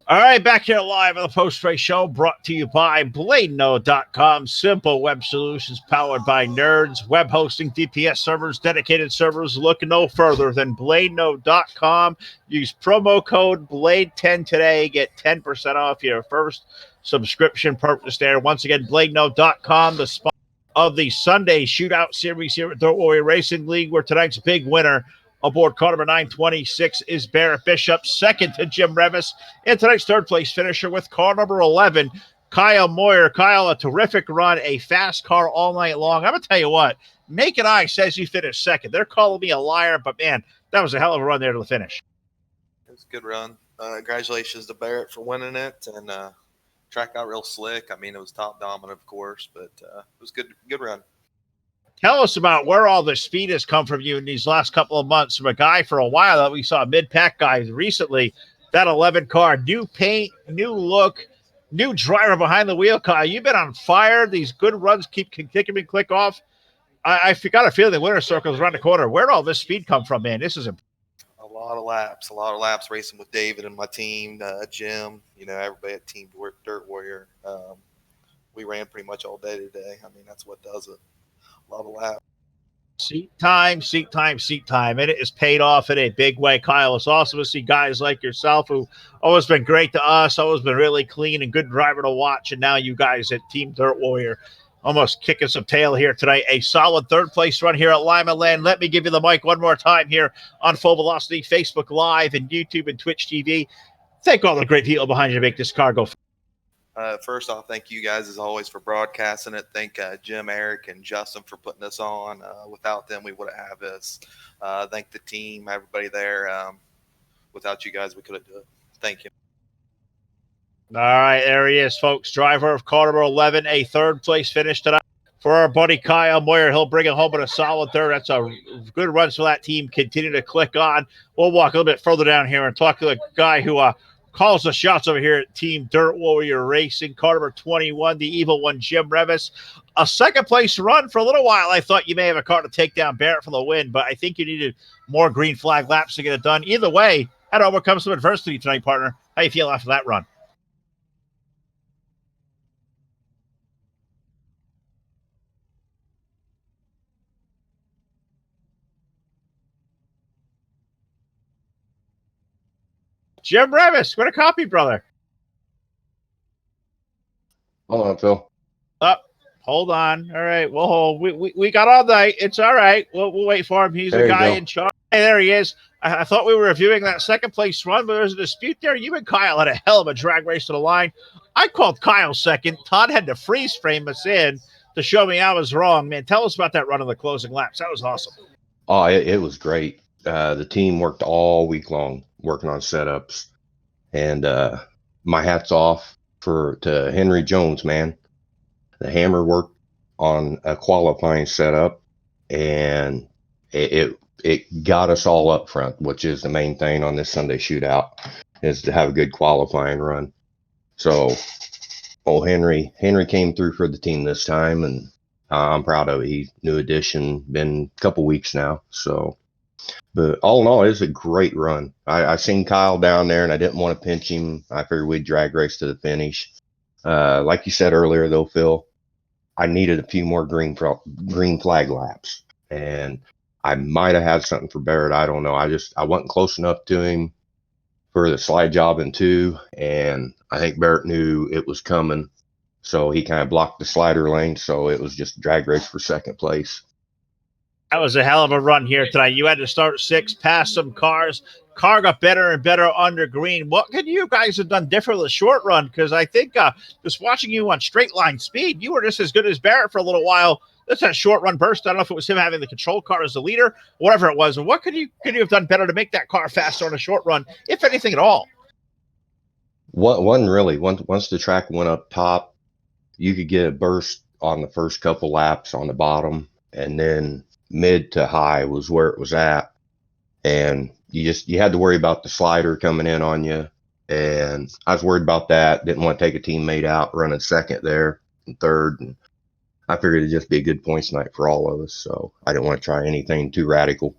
All right, back here live on the post-race show, brought to you by BladeNode.com. Simple web solutions powered by nerds. Web hosting, DPS servers, dedicated servers. Look no further than BladeNode.com. Use promo code BLADE10 today. Get 10% off your first subscription purchase there. Once again, BladeNode.com, the sponsor of the Sunday Shootout Series here at Dirt Warrior Racing League, where tonight's big winner aboard car number 926 is Barrett Bishop, second to Jim Revis, and tonight's third place finisher with car number 11, Kyle Moyer. Kyle, a terrific run, a fast car all night long. I'm going to tell you what, Naked Eye says you finished second. They're calling me a liar, but man, that was a hell of a run there to the finish. It was a good run. Congratulations to Barrett for winning it, and track out real slick. I mean, it was top dominant, of course, but it was good run. Tell us about where all the speed has come from you in these last couple of months. From a guy for a while that we saw mid-pack guys recently, that 11 car, new paint, new look, new driver behind the wheel. Kyle, you've been on fire. These good runs keep kicking me click off. I got a feeling the winner's circle is around the corner. Where'd all this speed come from, man? This is a lot of laps racing with David and my team, Jim, everybody at Team Dirt Warrior. We ran pretty much all day today. I mean, that's what does it. A lot of laps. Seat time. And it is paid off in a big way, Kyle. It's awesome to see guys like yourself who always been great to us, always been really clean and good driver to watch. And now you guys at Team Dirt Warrior almost kicking some tail here tonight. A solid third place run here at limaland. Let me give you the mic one more time here on Full Velocity, Facebook Live and YouTube and Twitch TV. Thank all the great people behind you to make this car go. First off, thank you guys as always for broadcasting it. Thank Jim, Eric, and Justin for putting us on. Without them, we wouldn't have this. Thank the team, everybody there. Without you guys, we couldn't do it. Thank you. All right, there he is, folks. Driver of car number 11, a third place finish tonight for our buddy Kyle Moyer. He'll bring it home in a solid third. That's a good run for that team. Continue to click on. We'll walk a little bit further down here and talk to the guy who calls the shots over here at Team Dirt Warrior Racing. Car number 21, the evil one, Jim Revis. A second place run for a little while. I thought you may have a car to take down Barrett for the win, but I think you needed more green flag laps to get it done. Either way, had to overcome some adversity tonight, partner. How you feel after that run? Jim Revis, what a copy, brother. Hold on, Phil. Hold on. All right. We'll hold. We got all night. It's all right. We'll wait for him. He's the guy in charge. Hey, there he is. I thought we were reviewing that second place run, but there's a dispute there. You and Kyle had a hell of a drag race to the line. I called Kyle second. Todd had to freeze frame us in to show me I was wrong. Man, tell us about that run on the closing laps. That was awesome. Oh, it was great. The team worked all week long working on setups, and my hat's off to Henry Jones, man. The hammer worked on a qualifying setup, and it got us all up front, which is the main thing on this Sunday shootout, is to have a good qualifying run. So, Henry came through for the team this time, and I'm proud of it. He's new addition, been a couple weeks now. So, but all in all, it's a great run. I seen Kyle down there, and I didn't want to pinch him. I figured we'd drag race to the finish. Like you said earlier, though, Phil, I needed a few more green flag laps, and I might have had something for Barrett. I don't know. I wasn't close enough to him for the slide job in 2, and I think Barrett knew it was coming, so he kind of blocked the slider lane. So it was just a drag race for second place. That was a hell of a run here tonight. You had to start 6, pass some cars. Car got better and better under green. What could you guys have done different with the short run? Because I think just watching you on straight line speed, you were just as good as Barrett for a little while. That's that short run burst. I don't know if it was him having the control car as the leader, whatever it was. What could you have done better to make that car faster on a short run, if anything at all? One really. Once the track went up top, you could get a burst on the first couple laps on the bottom, and then mid to high was where it was at, and you had to worry about the slider coming in on you, and I was worried about that. Didn't want to take a teammate out running second there and third, and I figured it'd just be a good points night for all of us, so I didn't want to try anything too radical.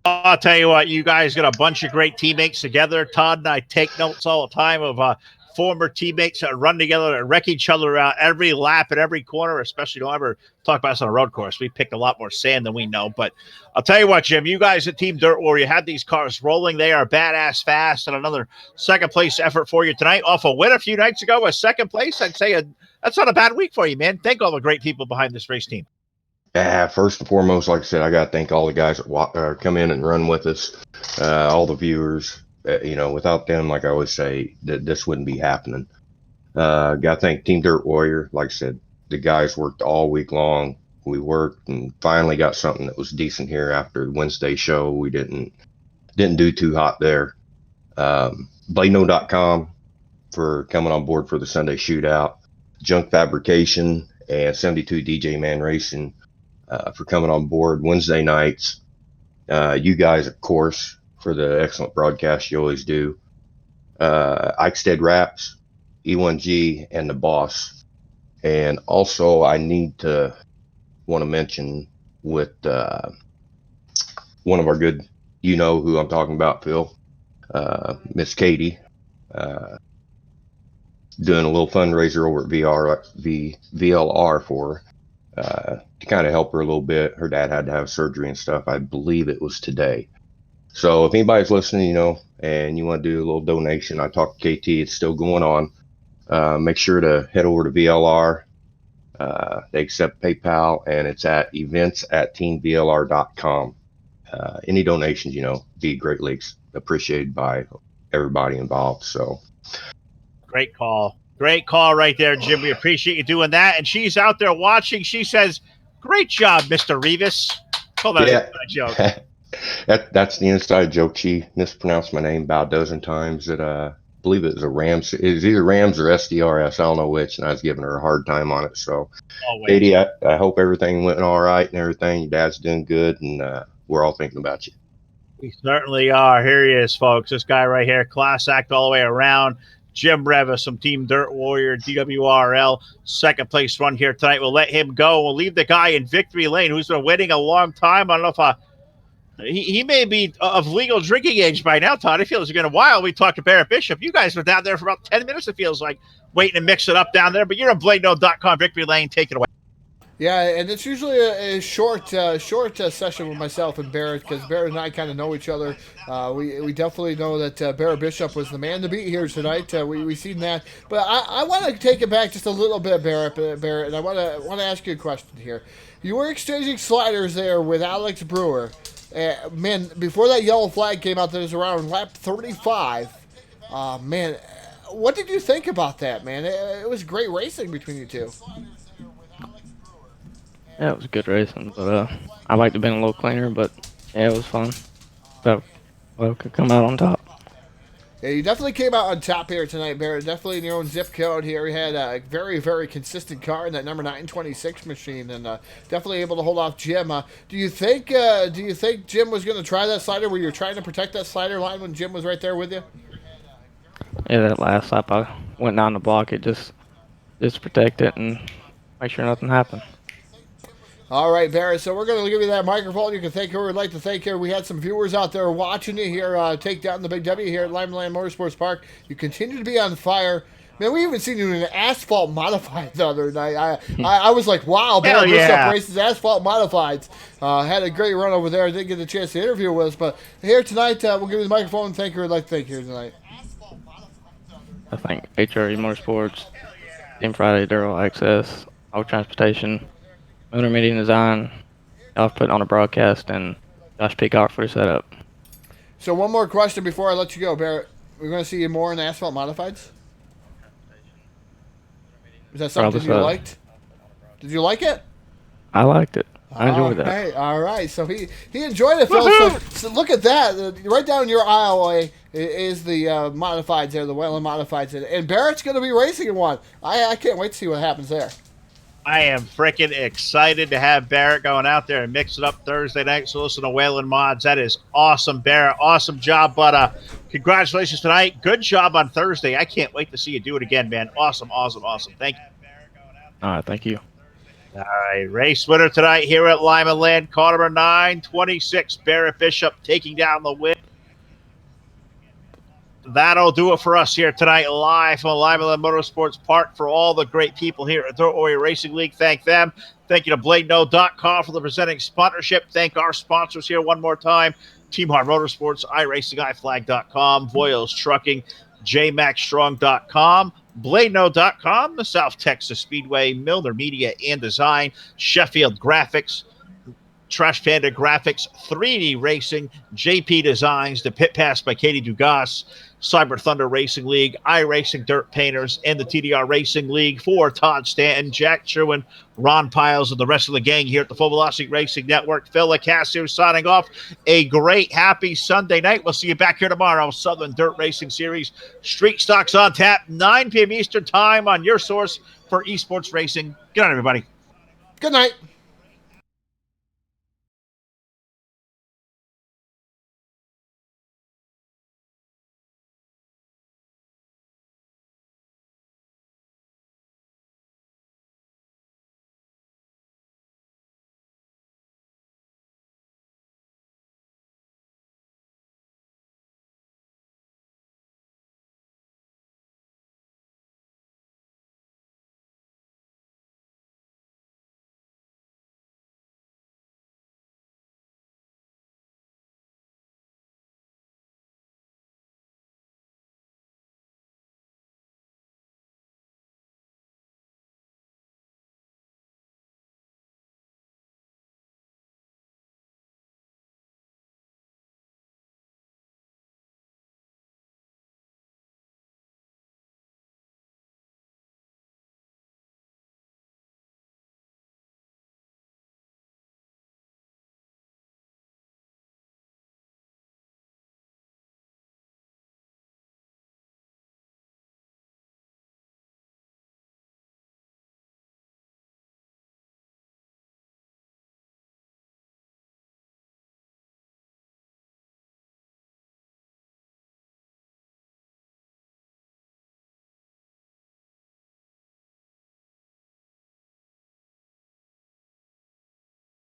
I'll tell you what, you guys got a bunch of great teammates together. Todd and I take notes all the time of former teammates that run together and wreck each other out every lap at every corner, especially don't ever talk about us on a road course. We pick a lot more sand than we know. But I'll tell you what, Jim, you guys at Team Dirt Warrior had these cars rolling. They are badass fast, and another second place effort for you tonight. Off a win a few nights ago with second place, I'd say that's not a bad week for you, man. Thank all the great people behind this race team. First and foremost, like I said, I got to thank all the guys that come in and run with us, all the viewers. Without them, like I always say, this wouldn't be happening. Got to thank Team Dirt Warrior. Like I said, the guys worked all week long. We worked and finally got something that was decent here after the Wednesday show. We didn't do too hot there. Bladeno.com for coming on board for the Sunday shootout. Junk Fabrication and 72 DJ Man Racing for coming on board Wednesday nights. You guys, of course, for the excellent broadcast you always do. Eichstead Wraps, E1G, and the Boss. And also, I want to mention with one of our good, you know who I'm talking about, Phil, Miss Katie, doing a little fundraiser over at VLR for her, to kind of help her a little bit. Her dad had to have surgery and stuff. I believe it was today. So if anybody's listening, and you want to do a little donation, I talked to KT. It's still going on. Make sure to head over to VLR. They accept PayPal, and it's at events@teamvlr.com. Any donations, be greatly appreciated by everybody involved. So great call right there, Jim. We appreciate you doing that. And she's out there watching. She says, "Great job, Mr. Revis." Hold on, yeah. a joke. That's the inside joke. She mispronounced my name about a dozen times. That I believe it was a Rams. It was either Rams or SDRS. I don't know which, and I was giving her a hard time on it. So, Katie, I hope everything went all right and everything. Your dad's doing good, and we're all thinking about you. We certainly are. Here he is, folks. This guy right here, class act all the way around. Jim Revis from Team Dirt Warrior, DWRL, second place run here tonight. We'll let him go. We'll leave the guy in victory lane who's been waiting a long time. I don't know if he may be of legal drinking age by now, Todd. It feels it's been a while. We talked to Barrett Bishop. You guys were down there for about 10 minutes, it feels like, waiting to mix it up down there. But you're on BladeNo.com, victory lane. Take it away. Yeah, and it's usually a short session with myself and Barrett, because Barrett and I kind of know each other. We definitely know that Barrett Bishop was the man to beat here tonight. We've seen that, but I want to take it back just a little bit, Barrett, and I want to ask you a question here. You were exchanging sliders there with Alex Brewer. Man, before that yellow flag came out, that was around lap 35. Man, what did you think about that, man? It was great racing between you two. Yeah, it was good racing, but I liked to have been a little cleaner, but yeah, it was fun. So, could come out on top. Yeah, you definitely came out on top here tonight, Barrett. Definitely in your own zip code here. You had a very, very consistent car in that number 926 machine, and definitely able to hold off Jim. Do you think Jim was going to try that slider? Were you trying to protect that slider line when Jim was right there with you? Yeah, that last lap I went down the block it just protect it and make sure nothing happened. All right, Barrett, so we're going to give you that microphone. You can thank who we'd like to thank here. We had some viewers out there watching you here take down the Big W here at Limaland Motorsports Park. You continue to be on fire. Man, we even seen you in an asphalt modified the other night. I was like, wow, Barrett Bishop races asphalt modifieds. Had a great run over there. I didn't get the chance to interview with us, but here tonight, we'll give you the microphone and thank who we'd like to thank here tonight. I thank HRE Motorsports, Team Friday, Durrell Access, All Transportation, Motor Media Design, I've put on a broadcast, and Josh Peacock for the setup. So one more question before I let you go, Barrett. We're going to see you more in asphalt modifieds? Is that something you liked? Did you like it? I liked it. I enjoyed that. All right. So he enjoyed it, Phil. So look at that. Right down your aisleway is the modifieds there, the Wayland modifieds. And Barrett's going to be racing in one. I can't wait to see what happens there. I am freaking excited to have Barrett going out there and mix it up Thursday night. So listen to Wayland Mods. That is awesome, Barrett. Awesome job. But congratulations tonight. Good job on Thursday. I can't wait to see you do it again, man. Awesome. Thank you. All right, thank you. All right, race winner tonight here at Limaland, car number 926, Barrett Bishop taking down the win. That'll do it for us here tonight, live from Limaland Motorsports Park. For all the great people here at Dirt Warrior Racing League, thank them. Thank you to BladeNo.com for the presenting sponsorship. Thank our sponsors here one more time: Team Hard Motorsports, iRacing, iFlag.com, Voyles Trucking, JMaxStrong.com, BladeNo.com, the South Texas Speedway, Milner Media and Design, Sheffield Graphics, Trash Panda Graphics, 3D Racing, JP Designs, the Pit Pass by Katie Dugas, Cyber Thunder Racing League, iRacing Dirt Painters, and the TDR Racing League. For Todd Stanton, Jack Sherwin, Ron Piles, and the rest of the gang here at the Full Velocity Racing Network. Phil Licasio signing off. A great, happy Sunday night. We'll see you back here tomorrow. Southern Dirt Racing Series. Street Stocks on tap, 9 p.m. Eastern Time on your source for esports racing. Good night, everybody. Good night.